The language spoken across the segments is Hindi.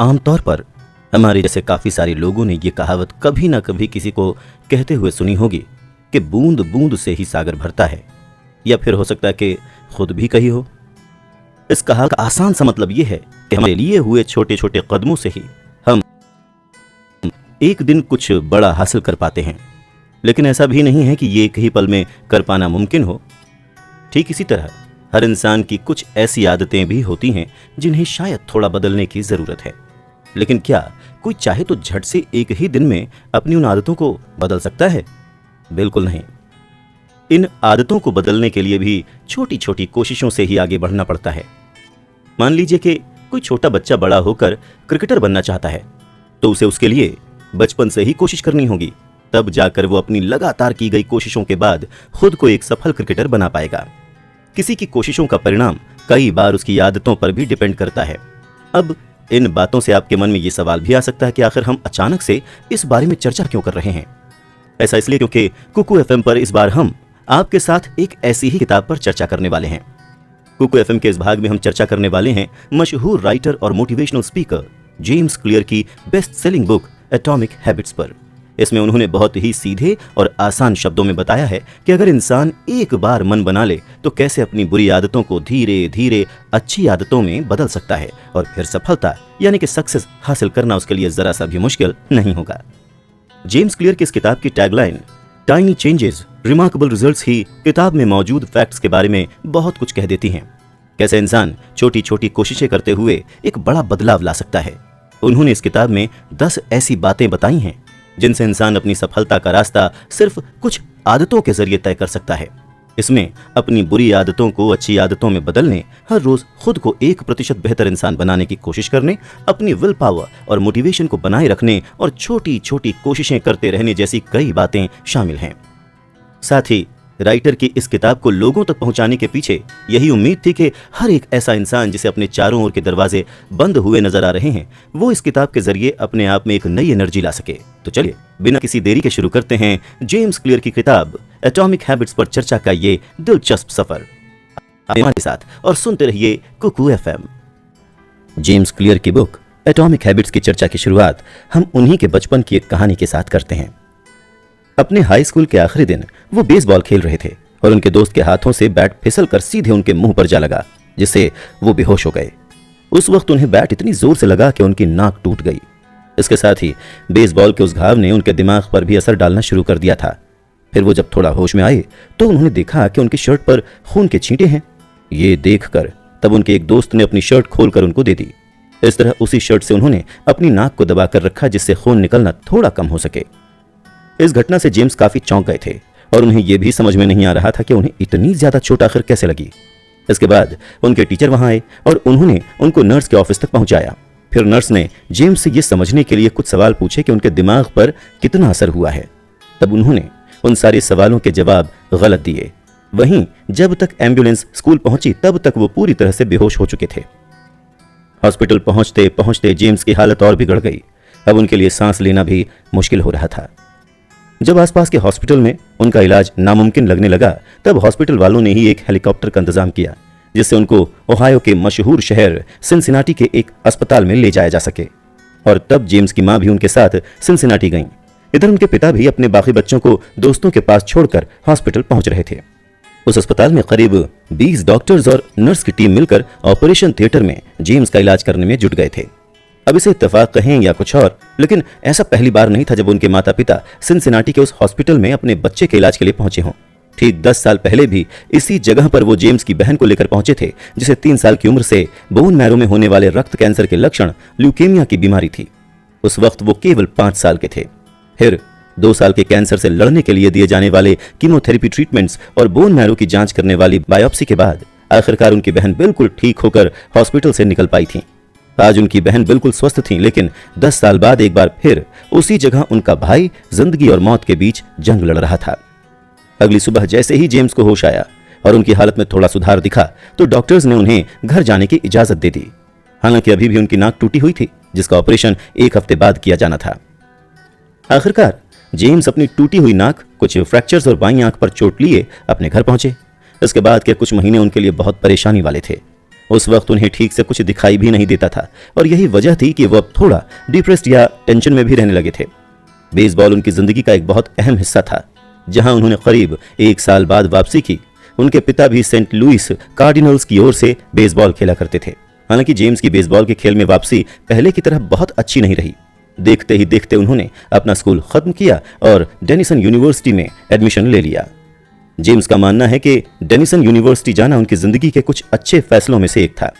आमतौर पर हमारे जैसे काफ़ी सारे लोगों ने ये कहावत कभी ना कभी किसी को कहते हुए सुनी होगी कि बूंद बूंद से ही सागर भरता है, या फिर हो सकता है कि खुद भी कही हो। इस कहावत का आसान सा मतलब ये है कि हमारे लिए हुए छोटे छोटे कदमों से ही हम एक दिन कुछ बड़ा हासिल कर पाते हैं। लेकिन ऐसा भी नहीं है कि ये एक ही पल में कर पाना मुमकिन हो। ठीक इसी तरह हर इंसान की कुछ ऐसी आदतें भी होती हैं जिन्हें शायद थोड़ा बदलने की ज़रूरत है। लेकिन क्या कोई चाहे तो झट से एक ही दिन में अपनी उन आदतों को बदल सकता है? बिल्कुल नहीं। इन आदतों को बदलने के लिए भी छोटी छोटी कोशिशों से ही आगे बढ़ना पड़ता है। मान लीजिए कि कोई छोटा बच्चा बड़ा होकर क्रिकेटर बनना चाहता है, तो उसे उसके लिए बचपन से ही कोशिश करनी होगी। तब जाकर वो अपनी लगातार की गई कोशिशों के बाद खुद को एक सफल क्रिकेटर बना पाएगा। किसी की कोशिशों का परिणाम कई बार उसकी आदतों पर भी डिपेंड करता है। अब इन बातों से आपके मन में ये सवाल भी आ सकता है कि आखिर हम अचानक से इस बारे में चर्चा क्यों कर रहे हैं? ऐसा इसलिए क्योंकि कुकू एफएम पर इस बार हम आपके साथ एक ऐसी ही किताब पर चर्चा करने वाले हैं। कुकू एफएम के इस भाग में हम चर्चा करने वाले हैं मशहूर राइटर और मोटिवेशनल स्पीकर जेम्स क्लियर की best selling book atomic habits पर। इसमें उन्होंने बहुत ही सीधे और आसान शब्दों में बताया है कि अगर इंसान एक बार मन बना ले तो कैसे अपनी बुरी आदतों को धीरे धीरे अच्छी आदतों में बदल सकता है, और फिर सफलता यानी कि सक्सेस हासिल करना उसके लिए जरा सा भी मुश्किल नहीं होगा। जेम्स क्लियर की इस किताब की tagline tiny changes remarkable results ही किताब में मौजूद फैक्ट्स के बारे में बहुत कुछ कह देती हैं। कैसे इंसान छोटी छोटी कोशिशें करते हुए एक बड़ा बदलाव ला सकता है। उन्होंने इस किताब में 10 ऐसी बातें बताई हैं जिनसे इंसान अपनी सफलता का रास्ता सिर्फ कुछ आदतों के जरिए तय कर सकता है। इसमें अपनी बुरी आदतों को अच्छी आदतों में बदलने, हर रोज खुद को 1% बेहतर इंसान बनाने की कोशिश करने, अपनी विल पावर और मोटिवेशन को बनाए रखने और छोटी छोटी कोशिशें करते रहने जैसी कई बातें शामिल हैं। साथ ही राइटर की इस किताब को लोगों तक पहुंचाने के पीछे यही उम्मीद थी कि हर एक ऐसा इंसान जिसे अपने चारों ओर के दरवाजे बंद हुए नजर आ रहे हैं, वो इस किताब के जरिए अपने आप में एक नई एनर्जी ला सके। तो चलिए बिना किसी देरी के शुरू करते हैं जेम्स क्लियर की किताब एटॉमिक हैबिट्स पर चर्चा का ये दिलचस्प सफर हमारे साथ, और सुनते रहिए कुकू एफएम। जेम्स क्लियर की बुक एटॉमिक हैबिट्स की चर्चा की शुरुआत हम उन्हीं के बचपन की एक कहानी के साथ करते हैं। अपने हाई स्कूल के आखिरी दिन वो बेसबॉल खेल रहे थे और उनके दोस्त के हाथों से बैट फिसलकर सीधे उनके मुंह पर जा लगा, जिससे वो बेहोश हो गए। उस वक्त उन्हें बैट इतनी जोर से लगा कि उनकी नाक टूट गई। इसके साथ ही बेसबॉल के उस घाव ने उनके दिमाग पर भी असर डालना शुरू कर दिया था। फिर वो जब थोड़ा होश में आए तो उन्होंने देखा कि उनकी शर्ट पर खून के छींटे हैं। ये देखकर तब उनके एक दोस्त ने अपनी शर्ट खोलकर उनको दे दी। इस तरह उसी शर्ट से उन्होंने अपनी नाक को दबाकर रखा, जिससे खून निकलना थोड़ा कम हो सके। इस घटना से जेम्स काफी चौंक गए थे और उन्हें यह भी समझ में नहीं आ रहा था कि उन्हें इतनी ज्यादा चोट आखिर कैसे लगी। इसके बाद उनके टीचर वहां आए और उन्होंने उनको नर्स के ऑफिस तक पहुंचाया। फिर नर्स ने जेम्स से यह समझने के लिए कुछ सवाल पूछे कि उनके दिमाग पर कितना असर हुआ है। तब उन्होंने उन सारे सवालों के जवाब गलत दिए। वहीं जब तक एम्बुलेंस स्कूल पहुंची तब तक वो पूरी तरह से बेहोश हो चुके थे। हॉस्पिटल पहुंचते पहुंचते जेम्स की हालत और बिगड़ गई। अब उनके लिए सांस लेना भी मुश्किल हो रहा था। जब आसपास के हॉस्पिटल में उनका इलाज नामुमकिन लगने लगा, तब हॉस्पिटल वालों ने ही एक हेलीकॉप्टर का इंतजाम किया, जिससे उनको ओहायो के मशहूर शहर सिनसिनाटी के एक अस्पताल में ले जाया जा सके। और तब जेम्स की मां भी उनके साथ सिनसिनाटी गईं। इधर उनके पिता भी अपने बाकी बच्चों को दोस्तों के पास छोड़कर हॉस्पिटल पहुंच रहे थे। उस अस्पताल में करीब 20 डॉक्टर्स और नर्स की टीम मिलकर ऑपरेशन थिएटर में जेम्स का इलाज करने में जुट गए थे। अब इसे इत्तेफाक कहें या कुछ और, लेकिन ऐसा पहली बार नहीं था जब उनके माता पिता सिनसिनाटी के उस हॉस्पिटल में अपने बच्चे के इलाज के लिए पहुंचे हों। ठीक 10 साल पहले भी इसी जगह पर वो जेम्स की बहन को लेकर पहुंचे थे, जिसे 3 साल की उम्र से बोन मैरो में होने वाले रक्त कैंसर के लक्षण ल्यूकेमिया की बीमारी थी। उस वक्त वो केवल 5 साल के थे। फिर 2 साल के कैंसर से लड़ने के लिए दिए जाने वाले कीमोथेरेपी ट्रीटमेंट्स और बोन मैरो की जांच करने वाली बायोप्सी के बाद आखिरकार उनकी बहन बिल्कुल ठीक होकर हॉस्पिटल से निकल पाई थी। आज उनकी बहन बिल्कुल स्वस्थ थी, लेकिन 10 साल बाद एक बार फिर उसी जगह उनका भाई जिंदगी और मौत के बीच जंग लड़ रहा था। अगली सुबह जैसे ही जेम्स को होश आया और उनकी हालत में थोड़ा सुधार दिखा, तो डॉक्टर्स ने उन्हें घर जाने की इजाजत दे दी। हालांकि अभी भी उनकी नाक टूटी हुई थी, जिसका ऑपरेशन 1 हफ्ते बाद किया जाना था। आखिरकार जेम्स अपनी टूटी हुई नाक, कुछ फ्रैक्चर्स और बाईं आंख पर चोट लिए अपने घर पहुंचे। इसके बाद के कुछ महीने उनके लिए बहुत परेशानी वाले थे। उस वक्त उन्हें ठीक से कुछ दिखाई भी नहीं देता था और यही वजह थी कि वो अब थोड़ा डिप्रेस्ड या टेंशन में भी रहने लगे थे। बेसबॉल उनकी जिंदगी का एक बहुत अहम हिस्सा था, जहां उन्होंने करीब 1 साल बाद वापसी की। उनके पिता भी सेंट लुइस कार्डिनल्स की ओर से बेसबॉल खेला करते थे। हालांकि जेम्स की बेसबॉल के खेल में वापसी पहले की तरह बहुत अच्छी नहीं रही। देखते ही देखते उन्होंने अपना स्कूल खत्म किया और डेनिसन यूनिवर्सिटी में एडमिशन ले लिया। जेम्स का मानना है कि डेनिसन यूनिवर्सिटी जाना उनकी जिंदगी के कुछ अच्छे फैसलों में से एक था।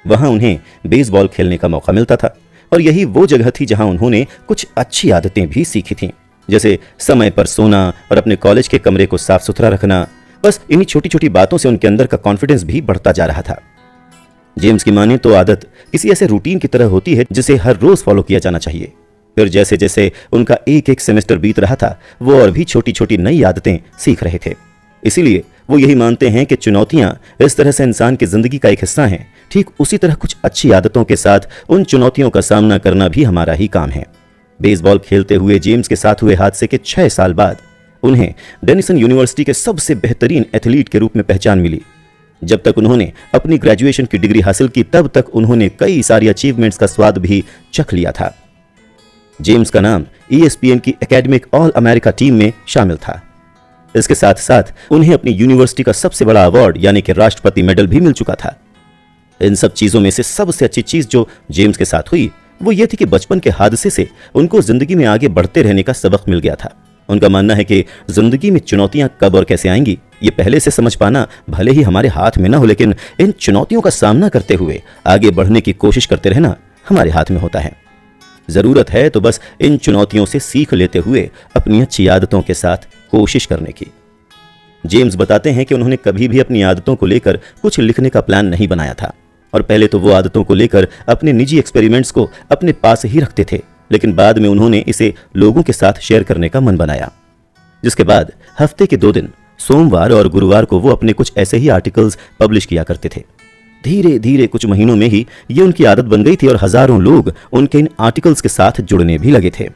वहां उन्हें बेसबॉल खेलने का मौका मिलता था और यही वो जगह थी जहां उन्होंने कुछ अच्छी आदतें भी सीखी थीं, जैसे समय पर सोना और अपने कॉलेज के कमरे को साफ सुथरा रखना। बस इन्हीं छोटी छोटी बातों से उनके अंदर का कॉन्फिडेंस भी बढ़ता जा रहा था। जेम्स की माने तो आदत किसी ऐसे रूटीन की तरह होती है जिसे हर रोज फॉलो किया जाना चाहिए। फिर जैसे जैसे उनका एक एक सेमेस्टर बीत रहा था, वो और भी छोटी छोटी नई आदतें सीख रहे थे। इसीलिए वो यही मानते हैं कि चुनौतियां इस तरह से इंसान की जिंदगी का एक हिस्सा हैं। ठीक उसी तरह कुछ अच्छी आदतों के साथ उन चुनौतियों का सामना करना भी हमारा ही काम है। बेसबॉल खेलते हुए जेम्स के साथ हुए हादसे के 6 साल बाद उन्हें डेनिसन यूनिवर्सिटी के सबसे बेहतरीन एथलीट के रूप में पहचान मिली। जब तक उन्होंने अपनी ग्रेजुएशन की डिग्री हासिल की, तब तक उन्होंने कई सारी अचीवमेंट्स का स्वाद भी चख लिया था। जेम्स का नाम ESPN की एकेडमिक ऑल अमेरिका टीम में शामिल था। इसके साथ साथ उन्हें अपनी यूनिवर्सिटी का सबसे बड़ा अवार्ड यानी कि राष्ट्रपति मेडल भी मिल चुका था। इन सब चीजों में से सबसे अच्छी चीज जो जेम्स के साथ हुई वो ये थी कि बचपन के हादसे से उनको जिंदगी में आगे बढ़ते रहने का सबक मिल गया था। उनका मानना है कि जिंदगी में चुनौतियां कब और कैसे आएंगी ये पहले से समझ पाना भले ही हमारे हाथ में ना हो, लेकिन इन चुनौतियों का सामना करते हुए आगे बढ़ने की कोशिश करते रहना हमारे हाथ में होता है। जरूरत है तो बस इन चुनौतियों से सीख लेते हुए अपनी अच्छी आदतों के साथ कोशिश करने की। जेम्स बताते हैं कि उन्होंने कभी भी अपनी आदतों को लेकर कुछ लिखने का प्लान नहीं बनाया था और पहले तो वो आदतों को लेकर अपने निजी एक्सपेरिमेंट्स को अपने पास ही रखते थे, लेकिन बाद में उन्होंने इसे लोगों के साथ शेयर करने का मन बनाया। जिसके बाद हफ्ते के 2 दिन सोमवार और गुरुवार को वो अपने कुछ ऐसे ही आर्टिकल्स पब्लिश किया करते थे। धीरे धीरे कुछ महीनों में ही ये उनकी आदत बन गई थी और हजारों लोग उनके इन आर्टिकल्स के साथ जुड़ने भी लगे थे।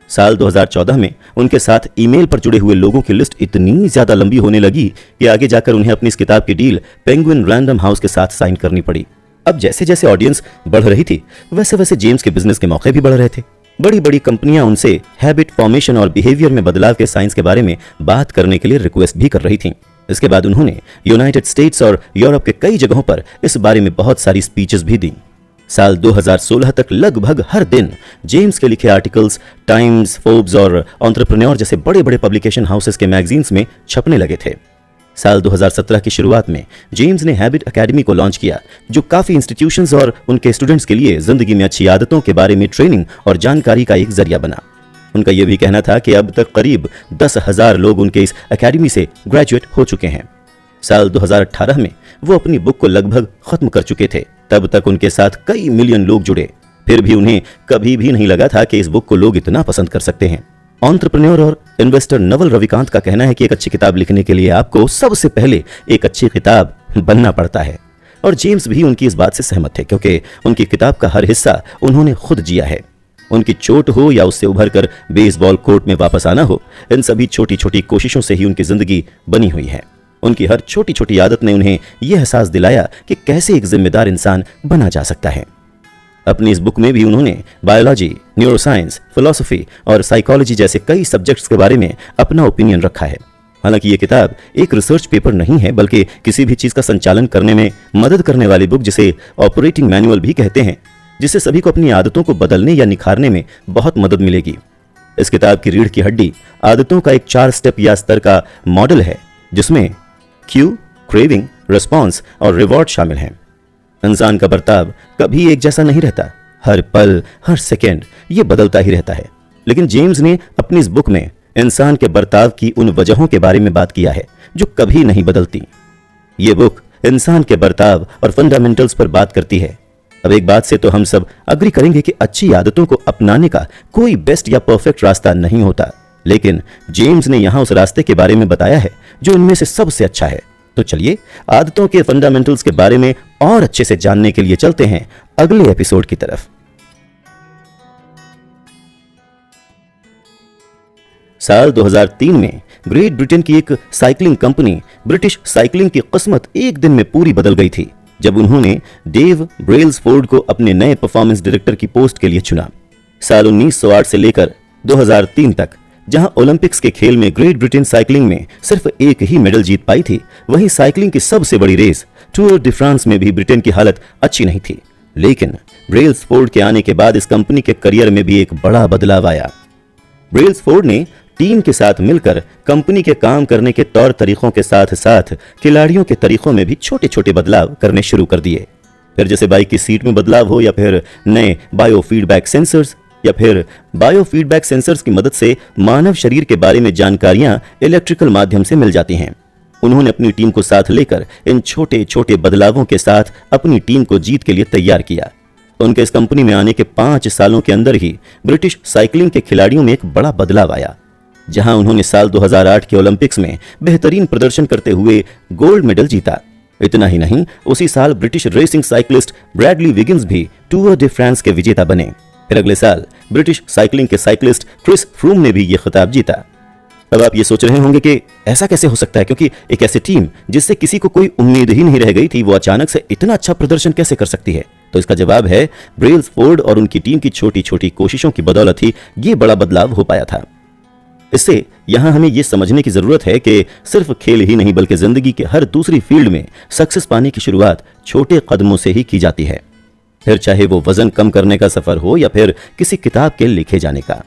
साल 2014 में उनके साथ ईमेल पर जुड़े हुए लोगों की लिस्ट इतनी ज्यादा लंबी होने लगी कि आगे जाकर उन्हें अपनी इस किताब की डील पेंगुइन रैंडम हाउस के साथ साइन करनी पड़ी। अब जैसे जैसे ऑडियंस बढ़ रही थी वैसे वैसे जेम्स के बिजनेस के मौके भी बढ़ रहे थे। बड़ी बड़ी कंपनियां उनसे हैबिट फॉर्मेशन और बिहेवियर में बदलाव के साइंस के बारे में बात करने के लिए रिक्वेस्ट भी कर रही थीं। इसके बाद उन्होंने यूनाइटेड स्टेट्स और यूरोप के कई जगहों पर इस बारे में बहुत सारी स्पीचेस भी दी। साल 2016 तक लगभग हर दिन जेम्स के लिखे आर्टिकल्स टाइम्स, फोर्ब्स और एंटरप्रेन्योर जैसे बड़े बड़े पब्लिकेशन हाउसेस के मैगजीन्स में छपने लगे थे। साल 2017 की शुरुआत में जेम्स ने हैबिट एकेडमी को लॉन्च किया, जो काफी इंस्टीट्यूशंस और उनके स्टूडेंट्स के लिए जिंदगी में अच्छी आदतों के बारे में ट्रेनिंग और जानकारी का एक जरिया बना। उनका यह भी कहना था कि अब तक करीब 10,000 लोग उनके इस एकेडमी से ग्रेजुएट हो चुके हैं। साल 2018 में वो अपनी बुक को लगभग खत्म कर चुके थे। तब तक उनके साथ कई मिलियन लोग जुड़े, फिर भी उन्हें कभी भी नहीं लगा था कि इस बुक को लोग इतना पसंद कर सकते हैं। एंटरप्रेन्योर और इन्वेस्टर नवल रविकांत का कहना है कि एक अच्छी किताब लिखने के लिए आपको सबसे पहले एक अच्छी किताब बनना पड़ता है, और जेम्स भी उनकी इस बात से सहमत थे, क्योंकि उनकी किताब का हर हिस्सा उन्होंने खुद जिया है। उनकी चोट हो या उससे उभर कर बेसबॉल कोर्ट में वापस आना हो, इन सभी छोटी छोटी कोशिशों से ही उनकी जिंदगी बनी हुई है। उनकी हर छोटी छोटी आदत ने उन्हें यह एहसास दिलाया कि कैसे एक जिम्मेदार इंसान बना जा सकता है। अपनी इस बुक में भी उन्होंने बायोलॉजी, न्यूरोसाइंस, फिलॉसफी और साइकोलॉजी जैसे कई सब्जेक्ट्स के बारे में अपना ओपिनियन रखा है। हालांकि ये किताब एक रिसर्च पेपर नहीं है, बल्कि किसी भी चीज का संचालन करने में मदद करने वाली बुक, जिसे ऑपरेटिंग मैनुअल भी कहते हैं, जिससे सभी को अपनी आदतों को बदलने या निखारने में बहुत मदद मिलेगी। इस किताब की रीढ़ की हड्डी आदतों का एक 4 स्टेप या स्तर का मॉडल है, जिसमें क्यू, क्रेविंग, रिस्पॉन्स और रिवॉर्ड शामिल हैं। इंसान का बर्ताव कभी एक जैसा नहीं रहता, हर पल, हर सेकेंड ये बदलता ही रहता है। लेकिन जेम्स ने अपनी इस बुक में इंसान के बर्ताव की उन वजहों के बारे में बात किया है जो कभी नहीं बदलती। ये बुक इंसान के बर्ताव और फंडामेंटल्स पर बात करती है। अब एक बात से तो हम सब अग्री करेंगे कि अच्छी आदतों को अपनाने का कोई बेस्ट या परफेक्ट रास्ता नहीं होता, लेकिन जेम्स ने यहां उस रास्ते के बारे में बताया है जो इनमें से सबसे अच्छा है। तो चलिए आदतों के फंडामेंटल्स के बारे में और अच्छे से जानने के लिए चलते हैं अगले एपिसोड की तरफ। साल 2003 में ग्रेट ब्रिटेन की एक साइकिलिंग कंपनी ब्रिटिश साइकिलिंग की किस्मत एक दिन में पूरी बदल गई थी, जब उन्होंने डेव ब्रेल्सफोर्ड को अपने नए परफॉर्मेंस डायरेक्टर की पोस्ट के लिए चुना। साल 1908 से लेकर 2003 तक जहां ओलंपिक्स के खेल में ग्रेट ब्रिटेन साइकिलिंग में सिर्फ एक ही मेडल जीत पाई थी, वहीं साइकिलिंग की सबसे बड़ी रेस टूर डी फ्रांस में भी ब्रिटेन की हालत अच्छी नहीं थी। लेकिन ब्रेल्सफोर्ड के आने के बाद इस कंपनी के करियर में भी एक बड़ा बदलाव आया। ब्रेल्सफोर्ड ने टीम के साथ मिलकर कंपनी के काम करने के तौर तरीकों के साथ साथ खिलाड़ियों के तरीकों में भी छोटे छोटे बदलाव करने शुरू कर दिए। फिर जैसे बाइक की सीट में बदलाव हो, या फिर नए बायो फीडबैक सेंसर्स, या फिर बायो फीडबैक सेंसर्स की मदद से मानव शरीर के बारे में जानकारियां इलेक्ट्रिकल माध्यम से मिल जाती हैं। उन्होंने अपनी टीम को साथ लेकर इन छोटे छोटे बदलावों के साथ अपनी टीम को जीत के लिए तैयार किया। उनके इस कंपनी में आने के 5 सालों के अंदर ही ब्रिटिश साइकिलिंग के खिलाड़ियों में एक बड़ा बदलाव आया, जहां उन्होंने साल 2008 के ओलंपिक्स में बेहतरीन प्रदर्शन करते हुए गोल्ड मेडल जीता। इतना ही नहीं, उसी साल ब्रिटिश रेसिंग साइकिलिस्ट ब्रैडली विगिंस भी टूर डी फ्रांस के विजेता बने। फिर अगले साल ब्रिटिश साइकिलिंग के साइकिलिस्ट क्रिस फ्रूम ने भी यह खिताब जीता। अब आप ये सोच रहे होंगे कि ऐसा कैसे हो सकता है, क्योंकि एक ऐसी टीम जिससे किसी को कोई उम्मीद ही नहीं रह गई थी, वो अचानक से इतना अच्छा प्रदर्शन कैसे कर सकती है। तो इसका जवाब है, ब्रेल्सफोर्ड और उनकी टीम की छोटी छोटी कोशिशों की बदौलत ही ये बड़ा बदलाव हो पाया था। इससे यहां हमें यह समझने की जरूरत है कि सिर्फ खेल ही नहीं बल्कि जिंदगी के हर दूसरी फील्ड में सक्सेस पाने की शुरुआत छोटे कदमों से ही की जाती है। फिर चाहे वो वजन कम करने का सफर हो या फिर किसी किताब के लिखे जाने का।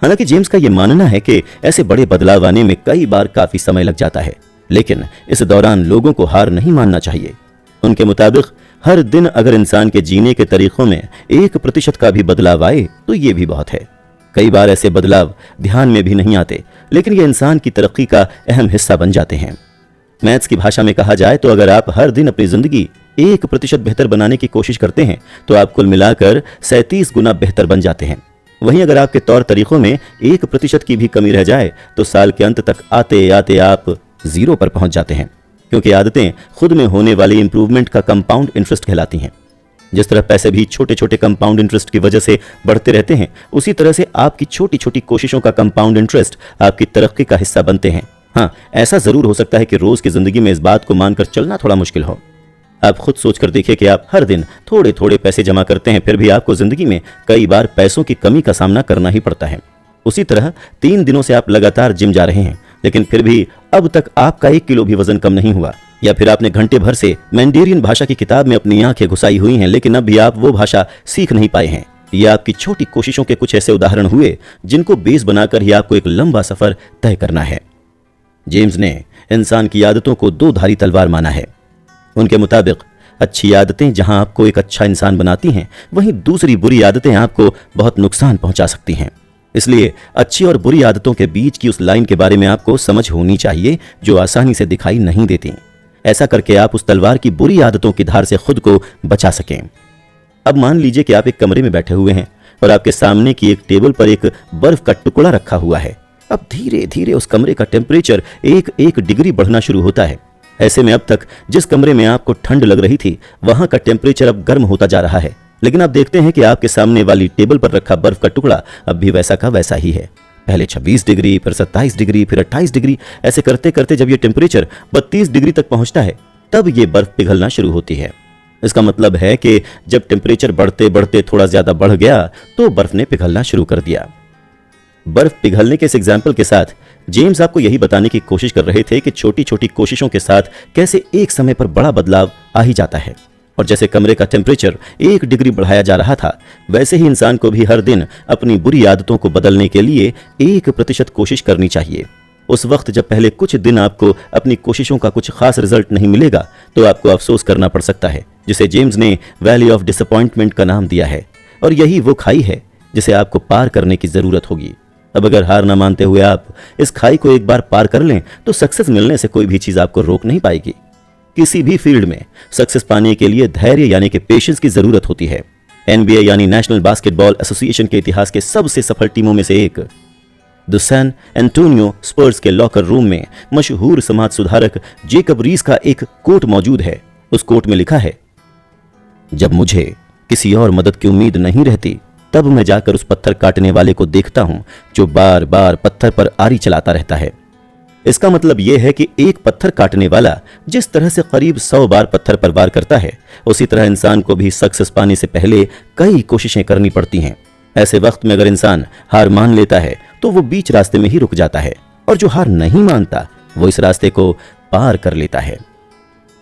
हालांकि जेम्स का यह मानना है कि ऐसे बड़े बदलाव आने में कई बार काफी समय लग जाता है, लेकिन इस दौरान लोगों को हार नहीं मानना चाहिए। उनके मुताबिक हर दिन अगर इंसान के जीने के तरीकों में 1% का भी बदलाव आए तो ये भी बहुत है। कई बार ऐसे बदलाव ध्यान में भी नहीं आते, लेकिन ये इंसान की तरक्की का अहम हिस्सा बन जाते हैं। मैथ्स की भाषा में कहा जाए तो अगर आप हर दिन अपनी जिंदगी 1% बेहतर बनाने की कोशिश करते हैं तो आप कुल मिलाकर 37 गुना बेहतर बन जाते हैं। वहीं अगर आपके तौर तरीकों में 1% की भी कमी रह जाए तो साल के अंत तक आते आते आप 0 पर पहुंच जाते हैं, क्योंकि आदतें खुद में होने वाली इंप्रूवमेंट का कंपाउंड इंटरेस्ट कहलाती हैं। जिस तरह पैसे भी छोटे छोटे कंपाउंड इंटरेस्ट की वजह से बढ़ते रहते हैं, उसी तरह से आपकी छोटी छोटी कोशिशों का कंपाउंड इंटरेस्ट आपकी तरक्की का हिस्सा बनते हैं। हाँ, ऐसा जरूर हो सकता है कि रोज की जिंदगी में इस बात को मानकर चलना थोड़ा मुश्किल हो। आप खुद सोचकर देखिए कि आप हर दिन थोड़े थोड़े पैसे जमा करते हैं, फिर भी आपको जिंदगी में कई बार पैसों की कमी का सामना करना ही पड़ता है। उसी तरह 3 दिनों से आप लगातार जिम जा रहे हैं, लेकिन फिर भी अब तक आपका 1 किलो भी वजन कम नहीं हुआ। या फिर आपने घंटे भर से मैंडेरियन भाषा की किताब में अपनी आंखें घुसाई हुई हैं, लेकिन अब भी आप वो भाषा सीख नहीं पाए हैं। ये आपकी छोटी कोशिशों के कुछ ऐसे उदाहरण हुए जिनको बेस बनाकर ही आपको एक लंबा सफर तय करना है। जेम्स ने इंसान की आदतों को 2 धारी तलवार माना है। उनके मुताबिक अच्छी आदतें जहां आपको एक अच्छा इंसान बनाती हैं, वहीं दूसरी बुरी आदतें आपको बहुत नुकसान पहुंचा सकती हैं। इसलिए अच्छी और बुरी आदतों के बीच की उस लाइन के बारे में आपको समझ होनी चाहिए जो आसानी से दिखाई नहीं देती। ऐसा करके आप उस तलवार की बुरी आदतों की धार से खुद को बचा सकें। अब मान लीजिए कि आप एक कमरे में बैठे हुए हैं और आपके सामने की एक टेबल पर एक बर्फ का टुकड़ा रखा हुआ है। अब धीरे धीरे उस कमरे का टेम्परेचर 1 डिग्री बढ़ना शुरू होता है। ऐसे में अब तक जिस कमरे में आपको ठंड लग रही थी, वहां का टेम्परेचर अब गर्म होता जा रहा है। लेकिन आप देखते हैं कि आपके सामने वाली टेबल पर रखा बर्फ का टुकड़ा अब भी वैसा का वैसा ही है। पहले 26 डिग्री, फिर 27 डिग्री, फिर 28 डिग्री, ऐसे करते करते जब ये टेम्परेचर 32 डिग्री तक पहुंचता है, तब ये बर्फ पिघलना शुरू होती है। इसका मतलब है कि जब टेम्परेचर बढ़ते बढ़ते थोड़ा ज्यादा बढ़ गया तो बर्फ ने पिघलना शुरू कर दिया। बर्फ पिघलने के इस एग्जाम्पल के साथ जेम्स आपको यही बताने की कोशिश कर रहे थे कि छोटी छोटी कोशिशों के साथ कैसे एक समय पर बड़ा बदलाव आ ही जाता है। और जैसे कमरे का टेम्परेचर 1 डिग्री बढ़ाया जा रहा था, वैसे ही इंसान को भी हर दिन अपनी बुरी आदतों को बदलने के लिए 1% कोशिश करनी चाहिए। उस वक्त जब पहले कुछ दिन आपको अपनी कोशिशों का कुछ खास रिजल्ट नहीं मिलेगा तो आपको अफसोस करना पड़ सकता है, जिसे जेम्स ने वैली ऑफ डिसअपॉइंटमेंट का नाम दिया है। और यही वो खाई है जिसे आपको पार करने की जरूरत होगी। अब अगर हार ना मानते हुए आप इस खाई को एक बार पार कर लें तो सक्सेस मिलने से कोई भी चीज आपको रोक नहीं पाएगी। किसी भी फील्ड में सक्सेस पाने के लिए धैर्य यानी कि पेशेंस की जरूरत होती है। NBA यानी नेशनल बास्केटबॉल एसोसिएशन के इतिहास के सबसे सफल टीमों में से एक द सैन एंटोनियो स्पर्स के लॉकर रूम में मशहूर समाज सुधारक जेकब रीस का एक कोट मौजूद है। उस कोट में लिखा है, जब मुझे किसी और मदद की उम्मीद नहीं रहती तब मैं जाकर उस पत्थर काटने वाले को देखता हूं जो बार बार पत्थर पर आरी चलाता रहता है। इसका मतलब यह है कि एक पत्थर काटने वाला जिस तरह से करीब 100 बार पत्थर पर वार करता है, उसी तरह इंसान को भी सक्सेस पाने से पहले कई कोशिशें करनी पड़ती हैं। ऐसे वक्त में अगर इंसान हार मान लेता है तो वो बीच रास्ते में ही रुक जाता है, और जो हार नहीं मानता वो इस रास्ते को पार कर लेता है।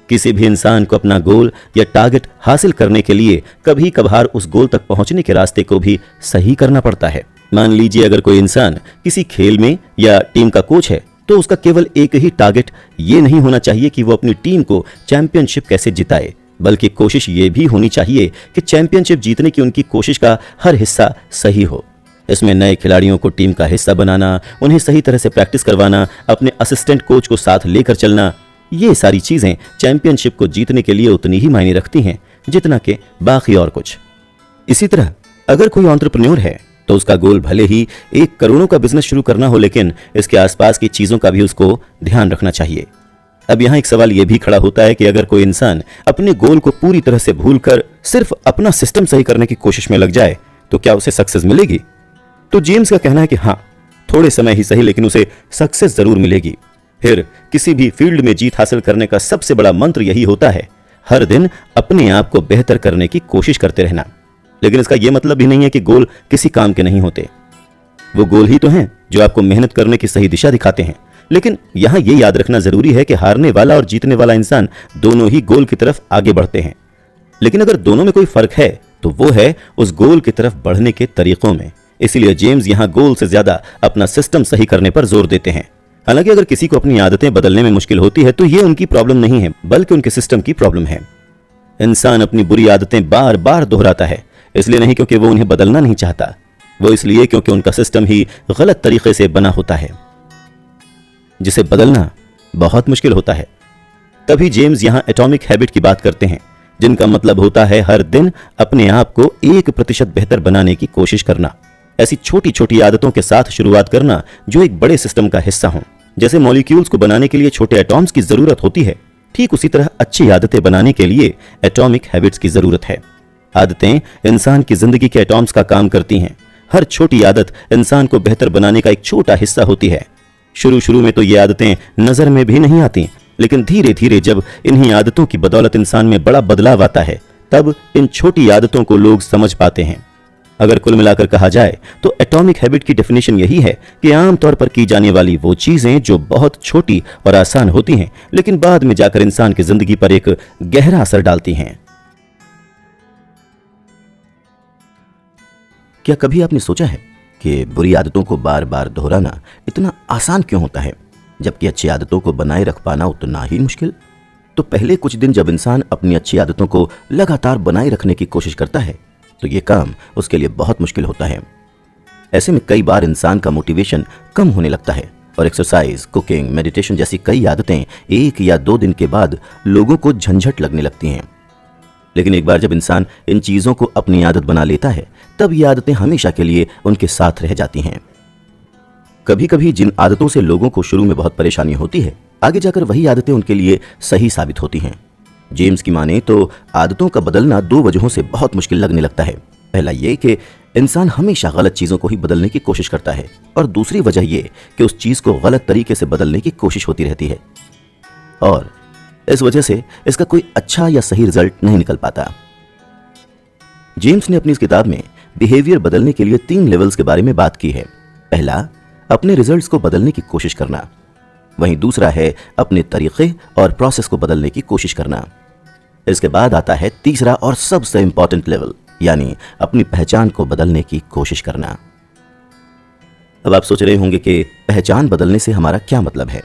किसी भी इंसान को अपना गोल या टारगेट हासिल करने के लिए कभी कभार उस गोल तक पहुंचने के रास्ते को भी सही करना पड़ता है। मान लीजिए अगर कोई इंसान किसी खेल में या टीम का कोच है तो उसका केवल एक ही टारगेट ये नहीं होना चाहिए कि वो अपनी टीम को चैंपियनशिप कैसे जिताए, बल्कि कोशिश ये भी होनी चाहिए कि चैंपियनशिप जीतने की उनकी कोशिश का हर हिस्सा सही हो। इसमें नए खिलाड़ियों को टीम का हिस्सा बनाना, उन्हें सही तरह से प्रैक्टिस करवाना, अपने असिस्टेंट कोच को साथ लेकर चलना, ये सारी चीजें चैंपियनशिप को जीतने के लिए उतनी ही मायने रखती हैं जितना कि बाकी और कुछ। इसी तरह अगर कोई एंटरप्रेन्योर है तो उसका गोल भले ही 1 करोड़ों का बिजनेस शुरू करना हो, लेकिन इसके आसपास की चीजों का भी उसको ध्यान रखना चाहिए। अब यहाँ एक सवाल यह भी खड़ा होता है कि अगर कोई इंसान अपने गोल को पूरी तरह से भूलकर सिर्फ अपना सिस्टम सही करने की कोशिश में लग जाए तो क्या उसे सक्सेस मिलेगी? तो जेम्स का कहना है कि हाँ, थोड़े समय ही सही लेकिन उसे सक्सेस जरूर मिलेगी। फिर किसी भी फील्ड में जीत हासिल करने का सबसे बड़ा मंत्र यही होता है, हर दिन अपने आप को बेहतर करने की कोशिश करते रहना। लेकिन इसका यह मतलब भी नहीं है कि गोल किसी काम के नहीं होते। वो गोल ही तो हैं जो आपको मेहनत करने की सही दिशा दिखाते हैं। लेकिन यहां यह याद रखना जरूरी है कि हारने वाला और जीतने वाला इंसान दोनों ही गोल की तरफ आगे बढ़ते हैं। लेकिन अगर दोनों में कोई फर्क है तो वो है उस गोल की तरफ बढ़ने के तरीकों में। इसीलिए जेम्स यहां गोल से ज्यादा अपना सिस्टम सही करने पर जोर देते हैं। हालांकि अगर किसी को अपनी आदतें बदलने में मुश्किल होती है तो ये उनकी प्रॉब्लम नहीं है, बल्कि उनके सिस्टम की प्रॉब्लम है। इंसान अपनी बुरी आदतें बार बार दोहराता है, इसलिए नहीं क्योंकि वो उन्हें बदलना नहीं चाहता, वो इसलिए क्योंकि उनका सिस्टम ही गलत तरीके से बना होता है, जिसे बदलना बहुत मुश्किल होता है। तभी जेम्स यहां एटॉमिक हैबिट की बात करते हैं, जिनका मतलब होता है हर दिन अपने आप को 1% बेहतर बनाने की कोशिश करना। ऐसी छोटी छोटी आदतों के साथ शुरुआत करना जो एक बड़े सिस्टम का हिस्सा हों। जैसे मॉलिक्यूल्स को बनाने के लिए छोटे एटॉम्स की जरूरत होती है, ठीक उसी तरह अच्छी आदतें बनाने के लिए एटॉमिक हैबिट्स की जरूरत है। आदतें इंसान की जिंदगी के एटॉम्स का काम करती हैं। हर छोटी आदत इंसान को बेहतर बनाने का एक छोटा हिस्सा होती है। शुरू में तो ये आदतें नजर में भी नहीं आती, लेकिन धीरे धीरे जब इन्हीं आदतों की बदौलत इंसान में बड़ा बदलाव आता है, तब इन छोटी आदतों को लोग समझ पाते हैं। अगर कुल मिलाकर कहा जाए तो एटॉमिक हैबिट की डेफिनेशन यही है कि आमतौर पर की जाने वाली वो चीजें जो बहुत छोटी और आसान होती हैं, लेकिन बाद में जाकर इंसान की जिंदगी पर एक गहरा असर डालती हैं। क्या कभी आपने सोचा है कि बुरी आदतों को बार बार दोहराना इतना आसान क्यों होता है, जबकि अच्छी आदतों को बनाए रख पाना उतना ही मुश्किल? तो पहले कुछ दिन जब इंसान अपनी अच्छी आदतों को लगातार बनाए रखने की कोशिश करता है तो ये काम उसके लिए बहुत मुश्किल होता है। ऐसे में कई बार इंसान का मोटिवेशन कम होने लगता है और एक्सरसाइज, कुकिंग, मेडिटेशन जैसी कई आदतें 1 या 2 दिन के बाद लोगों को झंझट लगने लगती हैं। लेकिन एक बार जब इंसान इन चीजों को अपनी आदत बना लेता है, तब ये आदतें हमेशा के लिए उनके साथ रह जाती हैं। कभी कभी जिन आदतों से लोगों को शुरू में बहुत परेशानी होती है, आगे जाकर वही आदतें उनके लिए सही साबित होती हैं। जेम्स की माने तो आदतों का बदलना 2 वजहों से बहुत मुश्किल लगने लगता है। पहला ये कि इंसान हमेशा गलत चीजों को ही बदलने की कोशिश करता है, और दूसरी वजह ये कि उस चीज को गलत तरीके से बदलने की कोशिश होती रहती है, और इस वजह से इसका कोई अच्छा या सही रिजल्ट नहीं निकल पाता। जेम्स ने अपनी इस किताब में बिहेवियर बदलने के लिए 3 लेवल्स के बारे में बात की है। पहला, अपने रिजल्ट्स को बदलने की कोशिश करना। वहीं दूसरा है अपने तरीके और प्रोसेस को बदलने की कोशिश करना। इसके बाद आता है तीसरा और सबसे इंपॉर्टेंट लेवल, यानी अपनी पहचान को बदलने की कोशिश करना। अब आप सोच रहे होंगे कि पहचान बदलने से हमारा क्या मतलब है।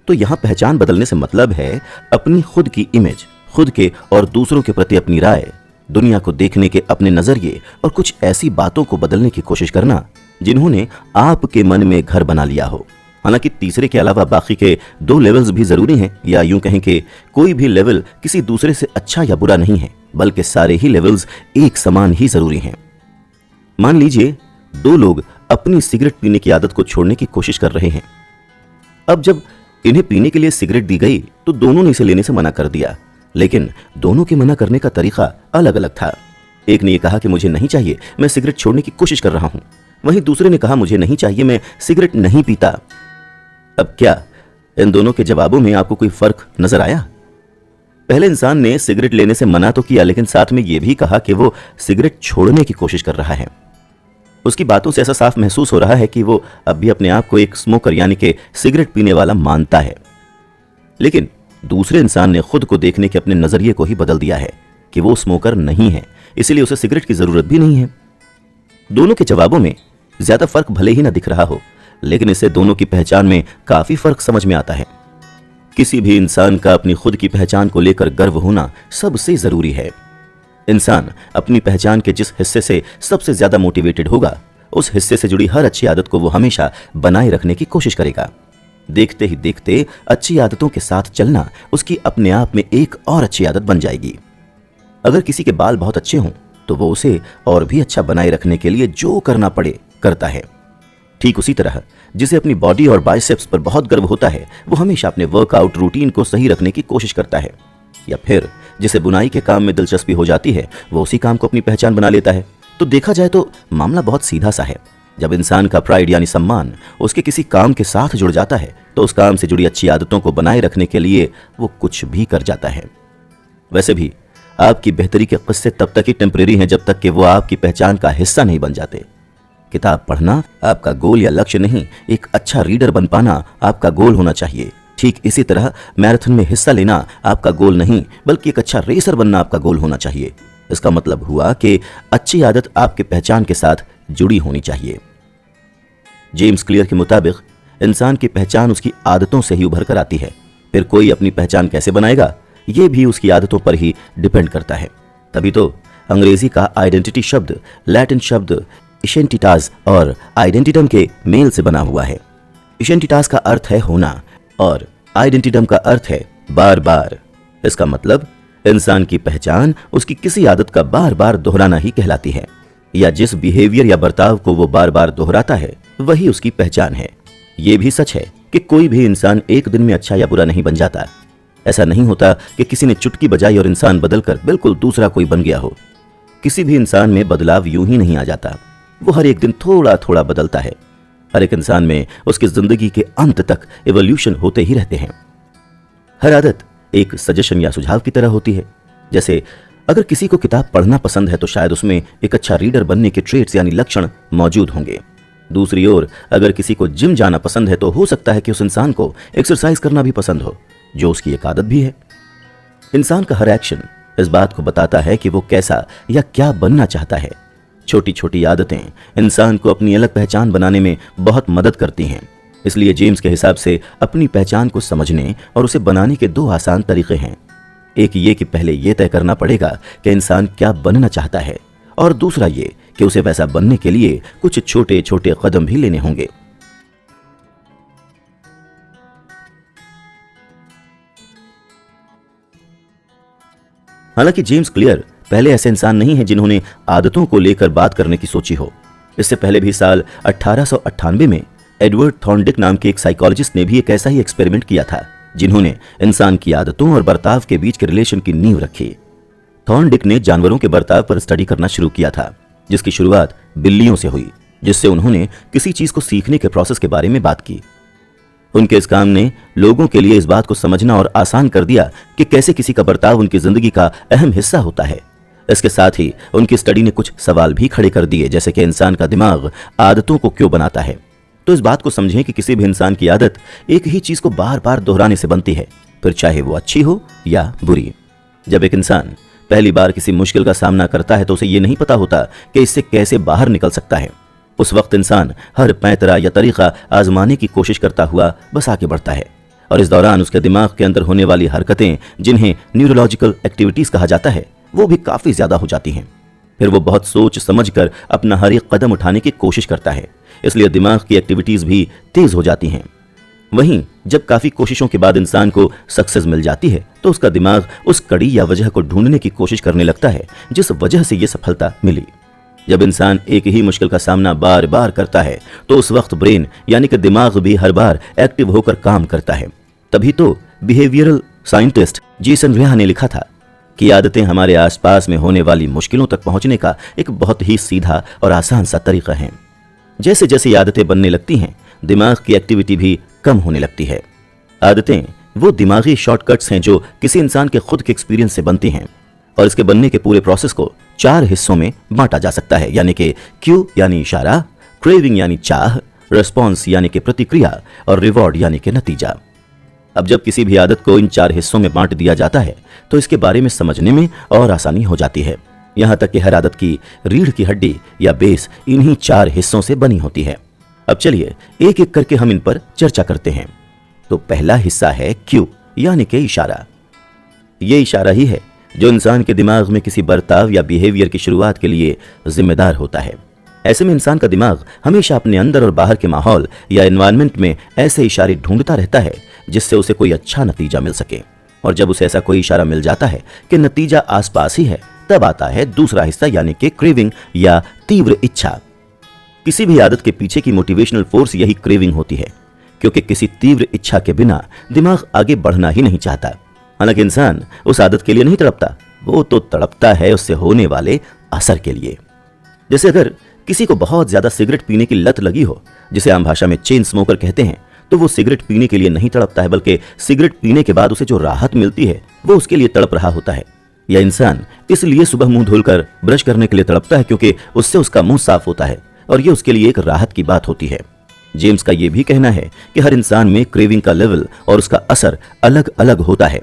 तो यहां पहचान बदलने से मतलब है अपनी खुद की इमेज, खुद के और दूसरों के प्रति अपनी राय, दुनिया को देखने के अपने नजरिए और कुछ ऐसी बातों को बदलने की कोशिश करना जिन्होंने आपके मन में घर बना लिया हो। हालांकि तीसरे के अलावा बाकी के 2 लेवल्स भी जरूरी हैं, या यूं कहें कि कोई भी लेवल किसी दूसरे से अच्छा या बुरा नहीं है, बल्कि सारे ही लेवल्स एक समान ही जरूरी हैं। मान लीजिए 2 लोग अपनी सिगरेट पीने की आदत को छोड़ने की कोशिश कर रहे हैं। अब जब इन्हें पीने के लिए सिगरेट दी गई तो दोनों ने इसे लेने से मना कर दिया, लेकिन दोनों के मना करने का तरीका अलग अलग था। एक ने यह कहा कि मुझे नहीं चाहिए, मैं सिगरेट छोड़ने की कोशिश कर रहा हूं। वहीं दूसरे ने कहा मुझे नहीं चाहिए, मैं सिगरेट नहीं पीता। अब क्या इन दोनों के जवाबों में आपको कोई फर्क नजर आया? पहले इंसान ने सिगरेट लेने से मना तो किया, लेकिन साथ में यह भी कहा कि वो सिगरेट छोड़ने की कोशिश कर रहा है। उसकी बातों से ऐसा साफ महसूस हो रहा है कि वो अब भी अपने आप को एक स्मोकर यानी कि सिगरेट पीने वाला मानता है। लेकिन दूसरे इंसान ने खुद को देखने के अपने नजरिए को ही बदल दिया है कि वो स्मोकर नहीं है, इसीलिए उसे सिगरेट की जरूरत भी नहीं है। दोनों के जवाबों में ज्यादा फर्क भले ही ना दिख रहा हो, लेकिन इससे दोनों की पहचान में काफी फर्क समझ में आता है। किसी भी इंसान का अपनी खुद की पहचान को लेकर गर्व होना सबसे जरूरी है। इंसान अपनी पहचान के जिस हिस्से से सबसे ज्यादा मोटिवेटेड होगा, उस हिस्से से जुड़ी हर अच्छी आदत को वो हमेशा बनाए रखने की कोशिश करेगा। देखते ही देखते अच्छी आदतों के साथ चलना उसकी अपने आप में एक और अच्छी आदत बन जाएगी। अगर किसी के बाल बहुत अच्छे हों तो वो उसे और भी अच्छा बनाए रखने के लिए जो करना पड़े करता है। ठीक उसी तरह जिसे अपनी बॉडी और बाइसेप्स पर बहुत गर्व होता है, वो हमेशा अपने वर्कआउट रूटीन को सही रखने की कोशिश करता है। या फिर जिसे बुनाई के काम में दिलचस्पी हो जाती है, वो उसी काम को अपनी पहचान बना लेता है। तो देखा जाए तो मामला बहुत सीधा सा है। जब इंसान का प्राइड यानी सम्मान उसके किसी काम के साथ जुड़ जाता है, तो उस काम से जुड़ी अच्छी आदतों को बनाए रखने के लिए वो कुछ भी कर जाता है। वैसे भी आपकी बेहतरी के किस्से तब तक ही टेम्परेरी हैं जब तक कि वो आपकी पहचान का हिस्सा नहीं बन जाते। किताब पढ़ना आपका गोल या लक्ष्य नहीं, एक अच्छा रीडर बन पाना आपका गोल होना चाहिए। ठीक इसी तरह मैराथन में हिस्सा लेना आपका गोल नहीं, बल्कि एक अच्छा रेसर बनना आपका गोल होना चाहिए। इसका मतलब हुआ कि अच्छी आदत आपके पहचान के साथ जुड़ी होनी चाहिए। जेम्स क्लियर के मुताबिक इंसान की पहचान उसकी आदतों से ही उभर कर आती है। फिर कोई अपनी पहचान कैसे बनाएगा, यह भी उसकी आदतों पर ही डिपेंड करता है। तभी तो अंग्रेजी का आइडेंटिटी शब्द लैटिन शब्द इशेंटिटास और आइडेंटिटम के मेल से बना हुआ है। इशेंटिटास का अर्थ है होना और आइडेंटिटम का अर्थ है बार बार। इसका मतलब इंसान की पहचान उसकी किसी आदत का बार बार दोहराना ही कहलाती है, या जिस बिहेवियर या बर्ताव को वो बार बार दोहराता है वही उसकी पहचान है। यह भी सच है कि कोई भी इंसान एक दिन में अच्छा या बुरा नहीं बन जाता। ऐसा नहीं होता कि किसी ने चुटकी बजाई और इंसान बदलकर बिल्कुल दूसरा कोई बन गया हो। किसी भी इंसान में बदलाव यूं ही नहीं आ जाता, वो हर एक दिन थोड़ा थोड़ा बदलता है। हर एक इंसान में उसकी जिंदगी के अंत तक इवोल्यूशन होते ही रहते हैं। हर आदत एक सजेशन या सुझाव की तरह होती है। जैसे अगर किसी को किताब पढ़ना पसंद है तो शायद उसमें एक अच्छा रीडर बनने के ट्रेट्स यानी लक्षण मौजूद होंगे। दूसरी ओर अगर किसी को जिम जाना पसंद है तो हो सकता है कि उस इंसान को एक्सरसाइज करना भी पसंद हो, जो उसकी एक आदत भी है। इंसान का हर एक्शन इस बात को बताता है कि वो कैसा या क्या बनना चाहता है। छोटी छोटी आदतें इंसान को अपनी अलग पहचान बनाने में बहुत मदद करती हैं। इसलिए जेम्स के हिसाब से अपनी पहचान को समझने और उसे बनाने के दो आसान तरीके हैं। एक ये कि पहले ये तय करना पड़ेगा कि इंसान क्या बनना चाहता है, और दूसरा ये कि उसे वैसा बनने के लिए कुछ छोटे छोटे कदम भी लेने होंगे। हालांकि जेम्स क्लियर पहले ऐसे इंसान नहीं हैं जिन्होंने आदतों को लेकर बात करने की सोची हो। इससे पहले भी साल 1898 में एडवर्ड थॉर्नडिक नाम के एक साइकोलॉजिस्ट ने भी एक ऐसा ही एक्सपेरिमेंट किया था, जिन्होंने इंसान की आदतों और बर्ताव के बीच के रिलेशन की नींव रखी। थॉर्नडिक ने जानवरों के बर्ताव पर स्टडी करना शुरू किया था, जिसकी शुरुआत बिल्लियों से हुई, जिससे उन्होंने किसी चीज को सीखने के प्रोसेस के बारे में बात की। उनके इस काम ने लोगों के लिए इस बात को समझना और आसान कर दिया कि कैसे किसी का बर्ताव उनकी जिंदगी का अहम हिस्सा होता है। इसके साथ ही उनकी स्टडी ने कुछ सवाल भी खड़े कर दिए, जैसे कि इंसान का दिमाग आदतों को क्यों बनाता है। तो इस बात को समझें कि किसी भी इंसान की आदत एक ही चीज को बार बार दोहराने से बनती है, फिर चाहे वो अच्छी हो या बुरी। जब एक इंसान पहली बार किसी मुश्किल का सामना करता है तो उसे ये नहीं पता होता कि इससे कैसे बाहर निकल सकता है। उस वक्त इंसान हर पैंतरा या तरीका आजमाने की कोशिश करता हुआ बस आगे बढ़ता है, और इस दौरान उसके दिमाग के अंदर होने वाली हरकतें, जिन्हें न्यूरोलॉजिकल एक्टिविटीज कहा जाता है, वो भी काफी ज्यादा हो जाती हैं। फिर वो बहुत सोच समझकर अपना हर एक कदम उठाने की कोशिश करता है, इसलिए दिमाग की एक्टिविटीज भी तेज हो जाती हैं। वहीं जब काफी कोशिशों के बाद इंसान को सक्सेस मिल जाती है तो उसका दिमाग उस कड़ी या वजह को ढूंढने की कोशिश करने लगता है जिस वजह से ये सफलता मिली। जब इंसान एक ही मुश्किल का सामना बार बार करता है तो उस वक्त ब्रेन यानी कि दिमाग भी हर बार एक्टिव होकर काम करता है। तभी तो बिहेवियरल साइंटिस्ट जेसन रेहा ने लिखा था कि आदतें हमारे आसपास में होने वाली मुश्किलों तक पहुंचने का एक बहुत ही सीधा और आसान सा तरीका है। जैसे जैसे आदतें बनने लगती हैं, दिमाग की एक्टिविटी भी कम होने लगती है। आदतें वो दिमागी शॉर्टकट्स हैं जो किसी इंसान के खुद के एक्सपीरियंस से बनती हैं, और इसके बनने के पूरे प्रोसेस को 4 हिस्सों में बांटा जा सकता है, यानी कि क्यू यानी इशारा, क्रेविंग यानी चाह, रिस्पॉन्स यानी कि प्रतिक्रिया, और रिवॉर्ड यानी कि नतीजा। अब जब किसी भी आदत को इन 4 हिस्सों में बांट दिया जाता है तो इसके बारे में समझने में और आसानी हो जाती है। यहां तक कि हर आदत की रीढ़ की हड्डी या बेस इन्हीं 4 हिस्सों से बनी होती है। अब चलिए एक एक करके हम इन पर चर्चा करते हैं। तो पहला हिस्सा है क्यू यानी कि इशारा। ये इशारा ही है जो इंसान के दिमाग में किसी बर्ताव या बिहेवियर की शुरुआत के लिए जिम्मेदार होता है। ऐसे में इंसान का दिमाग हमेशा अपने अंदर और बाहर के माहौल या एनवायरनमेंट में ऐसे इशारे ढूंढता रहता है जिससे उसे कोई अच्छा नतीजा मिल सके। और जब उसे ऐसा कोई इशारा मिल जाता है कि नतीजा आसपास ही है, तब आता है दूसरा हिस्सा यानी कि क्रेविंग या तीव्र इच्छा। किसी भी आदत के पीछे की मोटिवेशनल फोर्स यही क्रेविंग होती है, क्योंकि किसी तीव्र इच्छा के बिना दिमाग आगे बढ़ना ही नहीं चाहता। हालांकि इंसान उस आदत के लिए नहीं तड़पता, वो तो तड़पता है उससे होने वाले असर के लिए। जैसे अगर किसी को बहुत ज्यादा सिगरेट पीने की लत लगी हो, जिसे आम भाषा में चेन स्मोकर कहते हैं, तो वो सिगरेट पीने के लिए नहीं तड़पता है, बल्कि सिगरेट पीने के बाद उसे जो राहत मिलती है वो उसके लिए तड़प रहा होता है। यह इंसान इसलिए सुबह मुंह धुलकर ब्रश करने के लिए तड़पता है क्योंकि उससे उसका मुंह साफ होता है और ये उसके लिए एक राहत की बात होती है। जेम्स का यह भी कहना है कि हर इंसान में क्रेविंग का लेवल और उसका असर अलग अलग होता है।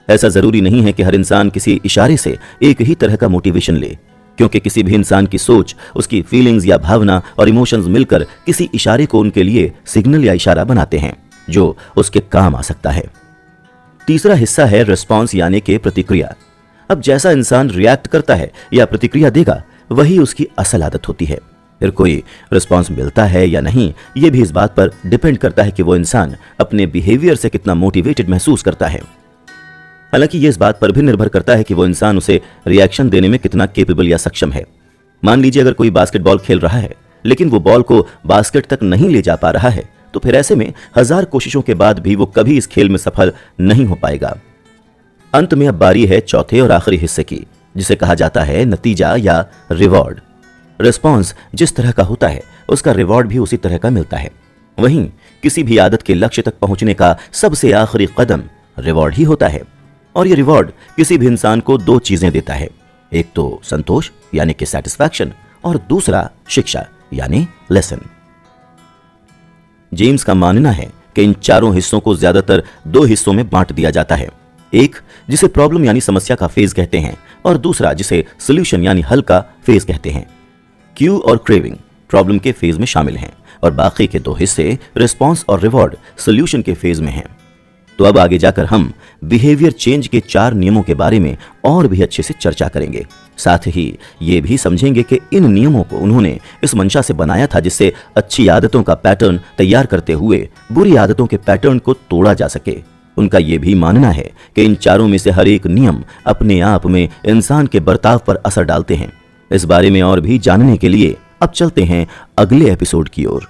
ऐसा जरूरी नहीं है कि हर इंसान किसी इशारे से एक ही तरह का मोटिवेशन ले, क्योंकि किसी भी इंसान की सोच, उसकी फीलिंग्स या भावना और इमोशंस मिलकर किसी इशारे को उनके लिए सिग्नल या इशारा बनाते हैं जो उसके काम आ सकता है। तीसरा हिस्सा है रिस्पॉन्स यानी कि प्रतिक्रिया। अब जैसा इंसान रिएक्ट करता है या प्रतिक्रिया देगा, वही उसकी असल आदत होती है। फिर कोई रिस्पॉन्स मिलता है या नहीं, यह भी इस बात पर डिपेंड करता है कि वो इंसान अपने बिहेवियर से कितना मोटिवेटेड महसूस करता है। हालांकि ये इस बात पर भी निर्भर करता है कि वो इंसान उसे रिएक्शन देने में कितना केपेबल या सक्षम है। मान लीजिए अगर कोई बास्केटबॉल खेल रहा है लेकिन वो बॉल को बास्केट तक नहीं ले जा पा रहा है, तो फिर ऐसे में 1000 कोशिशों के बाद भी वो कभी इस खेल में सफल नहीं हो पाएगा। अंत में अब बारी है चौथे और आखिरी हिस्से की, जिसे कहा जाता है नतीजा या रिवॉर्ड। रिस्पॉन्स जिस तरह का होता है उसका रिवॉर्ड भी उसी तरह का मिलता है। वहीं किसी भी आदत के लक्ष्य तक पहुंचने का सबसे आखिरी कदम रिवॉर्ड ही होता है। और ये रिवॉर्ड किसी भी इंसान को 2 चीजें देता है, एक तो संतोष यानी कि सेटिस्फैक्शन, और दूसरा शिक्षा यानी लेसन। जेम्स का मानना है कि इन 4 हिस्सों को ज्यादातर 2 हिस्सों में बांट दिया जाता है, एक जिसे प्रॉब्लम यानी समस्या का फेज कहते हैं और दूसरा जिसे सोल्यूशन यानी हल का फेज कहते हैं। क्यू और क्रेविंग प्रॉब्लम के फेज में शामिल हैं और बाकी के 2 हिस्से रिस्पॉन्स और रिवॉर्ड सोल्यूशन के फेज में हैं। तो अब आगे जाकर हम बिहेवियर चेंज के 4 नियमों के बारे में और भी अच्छे से चर्चा करेंगे। साथ ही ये भी समझेंगे कि इन नियमों को उन्होंने इस मंशा से बनाया था जिससे अच्छी आदतों का पैटर्न तैयार करते हुए बुरी आदतों के पैटर्न को तोड़ा जा सके। उनका यह भी मानना है कि इन 4 में से हर एक नियम अपने आप में इंसान के बर्ताव पर असर डालते हैं। इस बारे में और भी जानने के लिए अब चलते हैं अगले एपिसोड की ओर।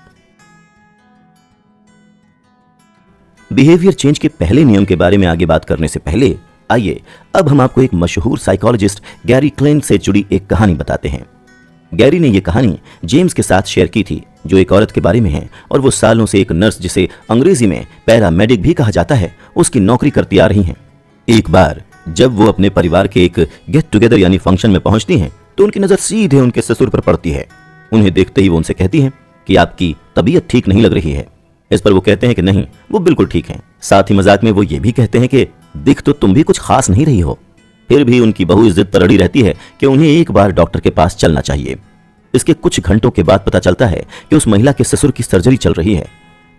बिहेवियर चेंज के पहले नियम के बारे में आगे बात करने से पहले आइए अब हम आपको एक मशहूर साइकोलॉजिस्ट गैरी क्लेंट से जुड़ी एक कहानी बताते हैं। गैरी ने यह कहानी जेम्स के साथ शेयर की थी, जो एक औरत के बारे में है और वो सालों से एक नर्स, जिसे अंग्रेजी में पैरामेडिक भी कहा जाता है, उसकी नौकरी करती आ रही हैं। एक बार जब वो अपने परिवार के एक गेट टुगेदर यानी फंक्शन में पहुंचती हैं, तो उनकी नजर सीधे उनके ससुर पर पड़ती है। उन्हें देखते ही वो उनसे कहती हैं कि आपकी तबीयत ठीक नहीं लग रही है। इस पर वो कहते हैं कि नहीं, वो बिल्कुल ठीक हैं। साथ ही मजाक में वो ये भी कहते हैं कि दिख तो तुम भी कुछ खास नहीं रही हो। फिर भी उनकी बहू जिद पर अड़ी रहती है कि उन्हें एक बार डॉक्टर के पास चलना चाहिए। इसके कुछ घंटों के बाद पता चलता है कि उस महिला के ससुर की सर्जरी चल रही है।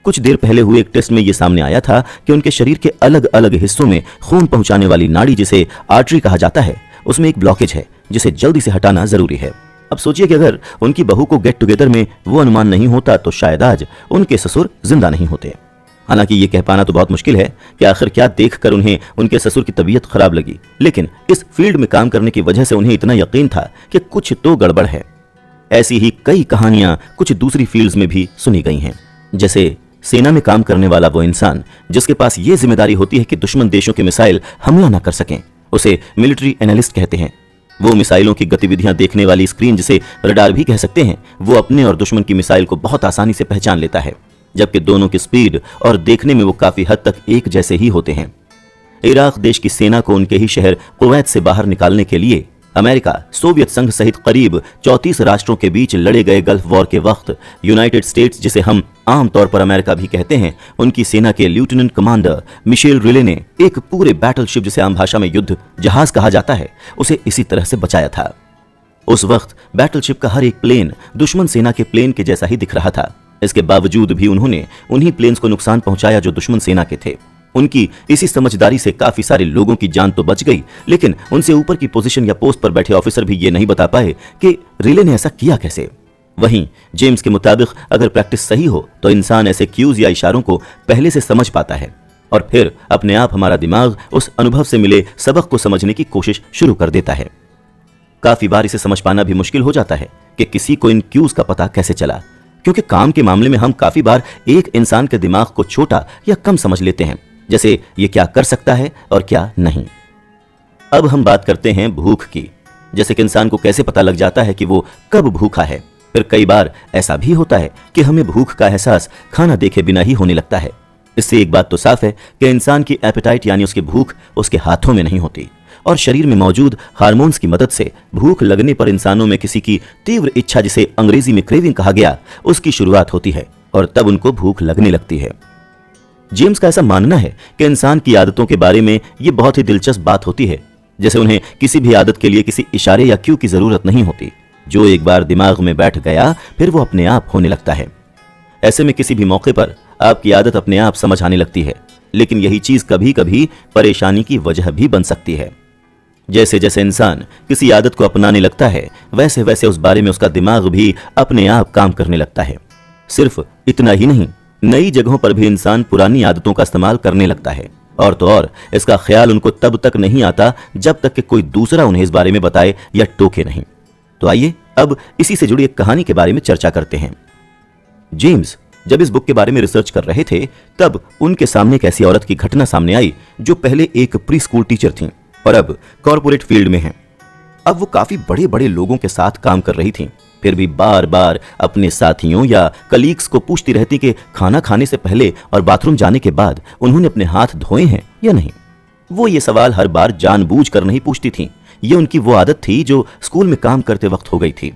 कुछ देर पहले हुए एक टेस्ट में यह सामने आया था कि उनके शरीर के अलग अलग हिस्सों में खून पहुंचाने वाली नाड़ी, जिसे आर्टरी कहा जाता है, उसमें एक ब्लॉकेज है जिसे जल्दी से हटाना जरूरी है। अब सोचिए कि अगर उनकी बहू को गेट टुगेदर में वो अनुमान नहीं होता तो शायद आज उनके ससुर जिंदा नहीं होते। हालांकि ये कह पाना तो बहुत मुश्किल है कि आखिर क्या देखकर उन्हें उनके ससुर की तबीयत खराब लगी, लेकिन इस फील्ड में काम करने की वजह से उन्हें इतना यकीन था कि कुछ तो गड़बड़ है। ऐसी ही कई कहानियां कुछ दूसरी फील्ड्स में भी सुनी गई हैं। जैसे सेना में काम करने वाला वो इंसान जिसके पास ये जिम्मेदारी होती है कि दुश्मन देशों के मिसाइल हमला न कर सकें, उसे मिलिट्री एनालिस्ट कहते हैं। वो मिसाइलों की गतिविधियां देखने वाली स्क्रीन, जिसे रडार भी कह सकते हैं, वो अपने और दुश्मन की मिसाइल को बहुत आसानी से पहचान लेता है। जबकि दोनों की स्पीड और देखने में वो काफी हद तक एक जैसे ही होते हैं। इराक देश की सेना को उनके ही शहर कुवैत से बाहर निकालने के लिए अमेरिका, सोवियत संघ सहित करीब 34 राष्ट्रों के बीच लड़े गए गल्फ वॉर के वक्त यूनाइटेड स्टेट्स, जिसे हम आमतौर पर अमेरिका भी कहते हैं, उनकी सेना के लेफ्टिनेंट कमांडर मिशेल रिले ने एक पूरे बैटलशिप, जिसे आम भाषा में युद्ध जहाज कहा जाता है, उसे इसी तरह से बचाया था। उस वक्त बैटलशिप का हर एक प्लेन दुश्मन सेना के प्लेन के जैसा ही दिख रहा था। इसके बावजूद भी उन्होंने उन्हीं प्लेन्स को नुकसान पहुंचाया जो दुश्मन सेना के थे। उनकी इसी समझदारी से काफी सारे लोगों की जान तो बच गई, लेकिन उनसे ऊपर की पोजीशन या पोस्ट पर बैठे ऑफिसर भी ये नहीं बता पाए कि रिले ने ऐसा किया कैसे। वहीं जेम्स के मुताबिक अगर प्रैक्टिस सही हो तो इंसान ऐसे क्यूज या इशारों को पहले से समझ पाता है और फिर अपने आप हमारा दिमाग उस अनुभव से मिले सबक को समझने की कोशिश शुरू कर देता है। काफी बार इसे समझ पाना भी मुश्किल हो जाता है कि किसी को इन क्यूज का पता कैसे चला, क्योंकि काम के मामले में हम काफी बार एक इंसान के दिमाग को छोटा या कम समझ लेते हैं, जैसे ये क्या कर सकता है और क्या नहीं। अब हम बात करते हैं भूख की। जैसे कि इंसान को कैसे पता लग जाता है कि वो कब भूखा है। फिर कई बार ऐसा भी होता है कि हमें भूख का एहसास खाना देखे बिना ही होने लगता है। इससे एक बात तो साफ है कि इंसान की एपेटाइट यानी उसकी भूख उसके हाथों में नहीं होती, और शरीर में मौजूद हार्मोन्स की मदद से भूख लगने पर इंसानों में किसी की तीव्र इच्छा, जिसे अंग्रेजी में क्रेविंग कहा गया, उसकी शुरुआत होती है और तब उनको भूख लगने लगती है। जेम्स का ऐसा मानना है कि इंसान की आदतों के बारे में ये बहुत ही दिलचस्प बात होती है, जैसे उन्हें किसी भी आदत के लिए किसी इशारे या क्यू की जरूरत नहीं होती। जो एक बार दिमाग में बैठ गया फिर वो अपने आप होने लगता है। ऐसे में किसी भी मौके पर आपकी आदत अपने आप समझ आने लगती है, लेकिन यही चीज कभी कभी परेशानी की वजह भी बन सकती है। जैसे जैसे इंसान किसी आदत को अपनाने लगता है वैसे वैसे उस बारे में उसका दिमाग भी अपने आप काम करने लगता है। सिर्फ इतना ही नहीं, नई जगहों पर भी इंसान पुरानी आदतों का इस्तेमाल करने लगता है, और तो और इसका ख्याल उनको तब तक नहीं आता जब तक कि कोई दूसरा उन्हें इस बारे में बताए या टोके नहीं। तो आइए अब इसी से जुड़ी एक कहानी के बारे में चर्चा करते हैं। जेम्स जब इस बुक के बारे में रिसर्च कर रहे थे तब उनके सामने एक ऐसी औरत की घटना सामने आई जो पहले एक प्री स्कूल टीचर थीं और अब कॉर्पोरेट फील्ड में हैं। अब वो काफी बड़े बड़े लोगों के साथ काम कर रही थीं, फिर भी बार बार अपने साथियों या कलीग्स को पूछती रहती कि खाना खाने से पहले और बाथरूम जाने के बाद उन्होंने अपने हाथ धोए हैं या नहीं। वो ये सवाल हर बार जानबूझकर नहीं पूछती थीं। ये उनकी वो आदत थी जो स्कूल में काम करते वक्त हो गई थी।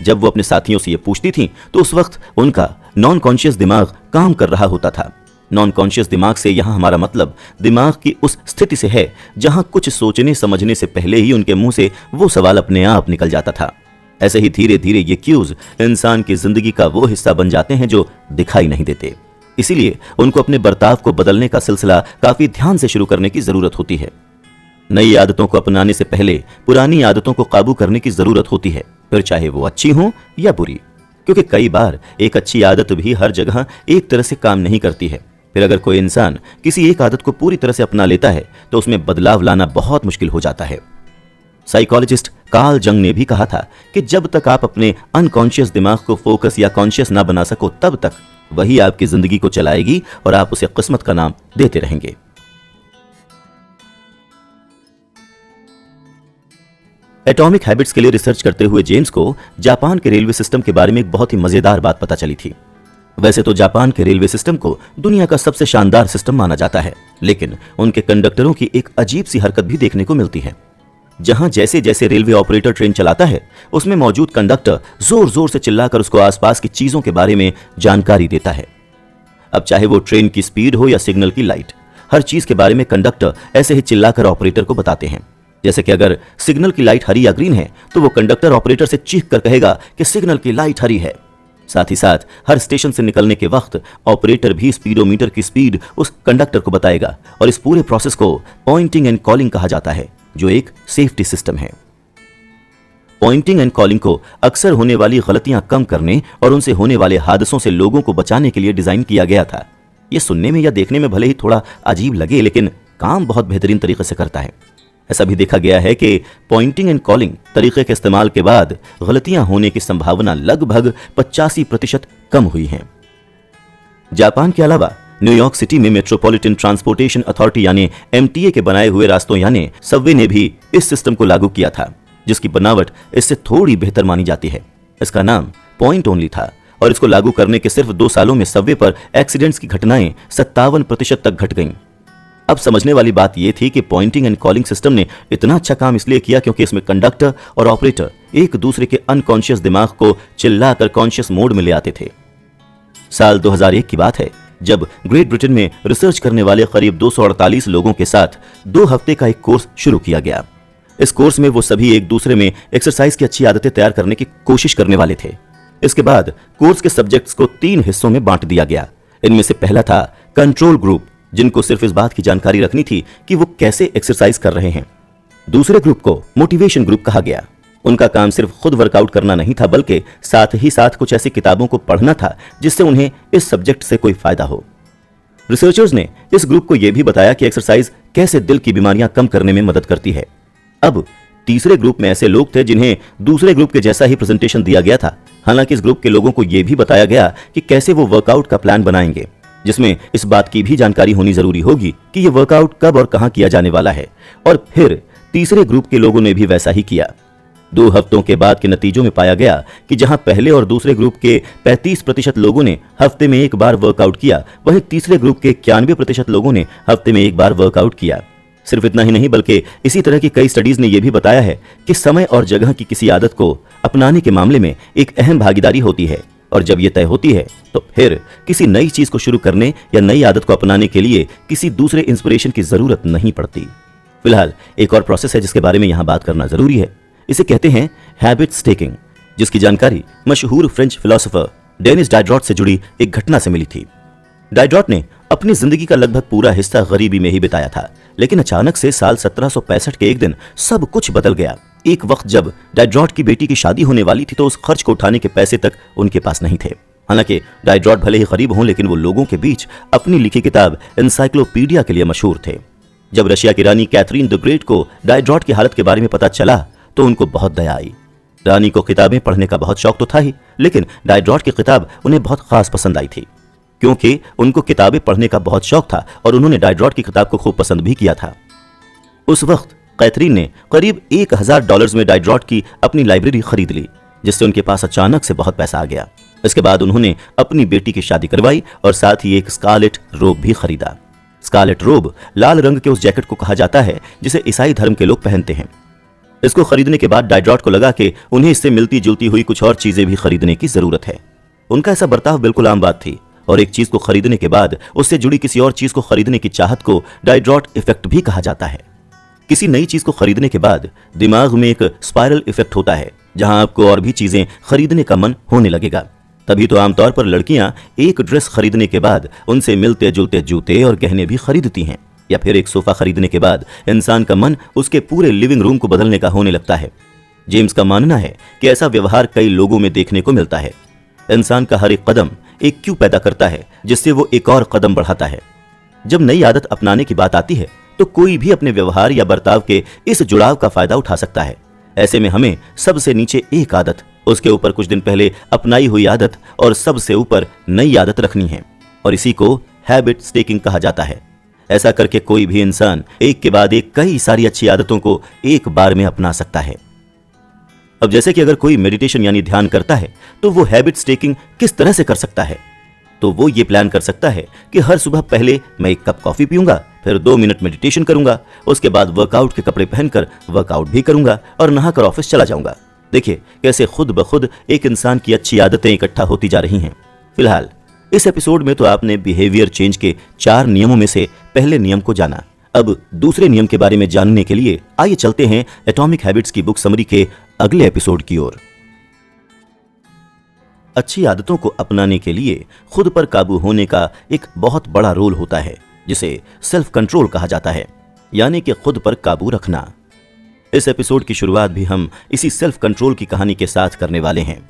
जब वो अपने साथियों से ये पूछती थीं तो उस वक्त उनका नॉन कॉन्शियस दिमाग काम कर रहा होता था। नॉन कॉन्शियस दिमाग से यहाँ हमारा मतलब दिमाग की उस स्थिति से है जहाँ कुछ सोचने समझने से पहले ही उनके मुंह से वो सवाल अपने आप निकल जाता था। ऐसे ही धीरे धीरे ये क्यूज इंसान की जिंदगी का वो हिस्सा बन जाते हैं जो दिखाई नहीं देते। इसीलिए उनको अपने बर्ताव को बदलने का सिलसिला काफी ध्यान से शुरू करने की जरूरत होती है। नई आदतों को अपनाने से पहले पुरानी आदतों को काबू करने की जरूरत होती है, फिर चाहे वो अच्छी हो या बुरी, क्योंकि कई बार एक अच्छी आदत भी हर जगह एक तरह से काम नहीं करती है। फिर अगर कोई इंसान किसी एक आदत को पूरी तरह से अपना लेता है तो उसमें बदलाव लाना बहुत मुश्किल हो जाता है। साइकोलॉजिस्ट कार्ल जंग ने भी कहा था कि जब तक आप अपने अनकॉन्शियस दिमाग को फोकस या कॉन्शियस ना बना सको तब तक वही आपकी जिंदगी को चलाएगी और आप उसे किस्मत का नाम देते रहेंगे। एटॉमिक हैबिट्स के लिए रिसर्च करते हुए जेम्स को जापान के रेलवे सिस्टम के बारे में एक बहुत ही मजेदार बात पता चली थी। वैसे तो जापान के रेलवे सिस्टम को दुनिया का सबसे शानदार सिस्टम माना जाता है, लेकिन उनके कंडक्टरों की एक अजीब सी हरकत भी देखने को मिलती है। जहां जैसे जैसे रेलवे ऑपरेटर ट्रेन चलाता है उसमें मौजूद कंडक्टर जोर जोर से चिल्लाकर उसको आसपास की चीजों के बारे में जानकारी देता है। अब चाहे वो ट्रेन की स्पीड हो या सिग्नल की लाइट, हर चीज के बारे में कंडक्टर ऐसे ही चिल्लाकर ऑपरेटर को बताते हैं। जैसे कि अगर सिग्नल की लाइट हरी या ग्रीन है तो वो कंडक्टर ऑपरेटर से चीख कर कहेगा कि सिग्नल की लाइट हरी है। साथ ही साथ हर स्टेशन से निकलने के वक्त ऑपरेटर भी स्पीडोमीटर की स्पीड उस कंडक्टर को बताएगा, और इस पूरे प्रोसेस को पॉइंटिंग एंड कॉलिंग कहा जाता है, जो एक सेफ्टी सिस्टम है। पॉइंटिंग एंड कॉलिंग को अक्सर होने वाली गलतियां कम करने और उनसे होने वाले हादसों से लोगों को बचाने के लिए डिजाइन किया गया था। यह सुनने में या देखने में भले ही थोड़ा अजीब लगे, लेकिन काम बहुत बेहतरीन तरीके से करता है। ऐसा भी देखा गया है कि पॉइंटिंग एंड कॉलिंग तरीके के इस्तेमाल के बाद गलतियां होने की संभावना लगभग 85% कम हुई है। जापान के अलावा न्यूयॉर्क सिटी में मेट्रोपॉलिटन ट्रांसपोर्टेशन अथॉरिटी यानी एमटीए के बनाए हुए रास्तों यानी सबवे ने भी इस सिस्टम को लागू किया था, जिसकी बनावट इससे थोड़ी बेहतर मानी जाती है। इसका नाम पॉइंट ओनली था और इसको लागू करने के सिर्फ 2 सालों में सबवे पर एक्सीडेंट्स की घटनाएं 57% तक घट गईं। अब समझने वाली बात यह थी कि पॉइंटिंग एंड कॉलिंग सिस्टम ने इतना अच्छा काम इसलिए किया क्योंकि इसमें कंडक्टर और ऑपरेटर एक दूसरे के अनकॉन्शियस दिमाग को चिल्लाकर कॉन्शियस मोड में ले आते थे। साल 2001 की बात है जब ग्रेट ब्रिटेन में रिसर्च करने वाले करीब 248 लोगों के साथ 2 हफ्ते का एक कोर्स शुरू किया गया। इस कोर्स में वो सभी एक दूसरे में एक्सरसाइज की अच्छी आदतें तैयार करने की कोशिश करने वाले थे। इसके बाद कोर्स के सब्जेक्ट्स को 3 हिस्सों में बांट दिया गया। इनमें से पहला था कंट्रोल ग्रुप, जिनको सिर्फ इस बात की जानकारी रखनी थी कि वो कैसे एक्सरसाइज कर रहे हैं। दूसरे ग्रुप को मोटिवेशन ग्रुप कहा गया। उनका काम सिर्फ खुद वर्कआउट करना नहीं था, बल्कि साथ ही साथ कुछ ऐसी किताबों को पढ़ना था जिससे उन्हें इस सब्जेक्ट से कोई फायदा हो। रिसर्चर्स ने इस ग्रुप को यह भी बताया कि एक्सरसाइज कैसे दिल की बीमारियां कम करने में मदद करती है। अब तीसरे ग्रुप में ऐसे लोग थे जिन्हें दूसरे ग्रुप के जैसा ही प्रेजेंटेशन दिया गया था। हालांकि इस ग्रुप के लोगों को यह भी बताया गया कि कैसे वो वर्कआउट का प्लान बनाएंगे, जिसमें इस बात की भी जानकारी होनी जरूरी होगी कि यह वर्कआउट कब और कहां किया जाने वाला है। और फिर तीसरे ग्रुप के लोगों ने भी वैसा ही किया। 2 हफ्तों के बाद के नतीजों में पाया गया कि जहां पहले और दूसरे ग्रुप के 35% लोगों ने हफ्ते में 1 बार वर्कआउट किया, वहीं तीसरे ग्रुप के 91% लोगों ने हफ्ते में 1 बार वर्कआउट किया। सिर्फ इतना ही नहीं, बल्कि इसी तरह की कई स्टडीज ने यह भी बताया है कि समय और जगह की किसी आदत को अपनाने के मामले में एक अहम भागीदारी होती है, और जब यह तय होती है तो फिर किसी नई चीज को शुरू करने या नई आदत को अपनाने के लिए किसी दूसरे इंस्पिरेशन की जरूरत नहीं पड़ती। फिलहाल एक और प्रोसेस है जिसके बारे में यहां बात करना जरूरी है। इसे कहते हैं हैबिट स्टेकिंग, जिसकी जानकारी मशहूर फ्रेंच फिलोसोफर डेनिस डाइड्रॉट से जुड़ी एक घटना से मिली थी। डाइड्रॉट ने अपनी जिंदगी का लगभग पूरा हिस्सा गरीबी में ही बिताया था, लेकिन अचानक से साल 1765 के एक दिन सब कुछ बदल गया। एक वक्त जब डाइड्रॉट की बेटी की शादी होने वाली थी तो उस खर्च को उठाने के पैसे तक उनके पास नहीं थे। हालांकि डाइड्रॉट भले ही गरीब हों, लेकिन वो लोगों के बीच अपनी लिखी किताब एनसाइक्लोपीडिया के लिए मशहूर थे। जब रशिया की रानी कैथरीन द ग्रेट को डाइड्रॉट की हालत के बारे में पता चला तो उनको बहुत दया आई। रानी को किताबें पढ़ने का बहुत शौक तो था ही, लेकिन डाइड्रॉट की किताब उन्हें बहुत खास पसंद आई थी, क्योंकि उनको किताबें पढ़ने का बहुत शौक था और उन्होंने डाइड्रॉट की किताब को खूब पसंद भी किया था। उस वक्त कैथरीन ने करीब $1000 में डाइड्रॉट की अपनी लाइब्रेरी खरीद ली, जिससे उनके पास अचानक से बहुत पैसा आ गया। इसके बाद उन्होंने अपनी बेटी की शादी करवाई और साथ ही एक स्कारलेट रोब भी खरीदा। स्कारलेट रोब लाल रंग के उस जैकेट को कहा जाता है जिसे ईसाई धर्म के लोग पहनते हैं। इसको खरीदने के बाद डाइड्रॉट को लगा कि उन्हें इससे मिलती जुलती हुई कुछ और चीजें भी खरीदने की जरूरत है। उनका ऐसा बर्ताव बिल्कुल आम बात थी, और एक चीज को खरीदने के बाद उससे जुड़ी किसी और चीज को खरीदने की चाहत को डाइड्रॉट इफेक्ट भी कहा जाता है। किसी नई चीज को खरीदने के बाद दिमाग में एक स्पाइरल इफेक्ट होता है, जहां आपको और भी चीजें खरीदने का मन होने लगेगा। तभी तो आमतौर पर लड़कियां एक ड्रेस खरीदने के बाद उनसे मिलते जुलते जूते और गहने भी खरीदती हैं, या फिर एक सोफा खरीदने के बाद इंसान का मन उसके पूरे लिविंग रूम को बदलने का होने लगता है। जेम्स का मानना है कि ऐसा व्यवहार कई लोगों में देखने को मिलता है। इंसान का हर एक कदम एक क्यों पैदा करता है, जिससे वो एक और कदम बढ़ाता है। जब नई आदत अपनाने की बात आती है तो कोई भी अपने व्यवहार या बर्ताव के इस जुड़ाव का फायदा उठा सकता है। ऐसे में हमें सबसे नीचे एक आदत, उसके ऊपर कुछ दिन पहले अपनाई हुई आदत और सबसे ऊपर नई आदत रखनी है, और इसी को हैबिट स्टेकिंग कहा जाता है। ऐसा करके कोई भी इंसान एक के बाद एक कई सारी अच्छी आदतों को एक बार में अपना सकता है। अब जैसे कि अगर कोई मेडिटेशन यानी ध्यान करता है तो वो हैबिट स्टेकिंग किस तरह से कर सकता है, तो वो ये प्लान कर सकता है कि हर सुबह पहले मैं 1 कप कॉफी पीऊंगा, फिर 2 मिनट मेडिटेशन करूंगा, उसके बाद वर्कआउट के कपड़े पहनकर वर्कआउट भी करूंगा और नहाकर ऑफिस चला जाऊंगा। देखिए कैसे खुद ब खुद एक इंसान की अच्छी आदतें इकट्ठा होती जा रही हैं। फिलहाल इस एपिसोड में तो आपने बिहेवियर चेंज के 4 नियमों में से पहले नियम को जाना। अब दूसरे नियम के बारे में जानने के लिए आइए चलते हैं एटॉमिक हैबिट्स की बुक समरी के अगले एपिसोड की ओर। अच्छी आदतों को अपनाने के लिए खुद पर काबू होने का एक बहुत बड़ा रोल होता है, जिसे सेल्फ कंट्रोल कहा जाता है, यानी कि खुद पर काबू रखना। इस एपिसोड की शुरुआत भी हम इसी सेल्फ कंट्रोल की कहानी के साथ करने वाले हैं।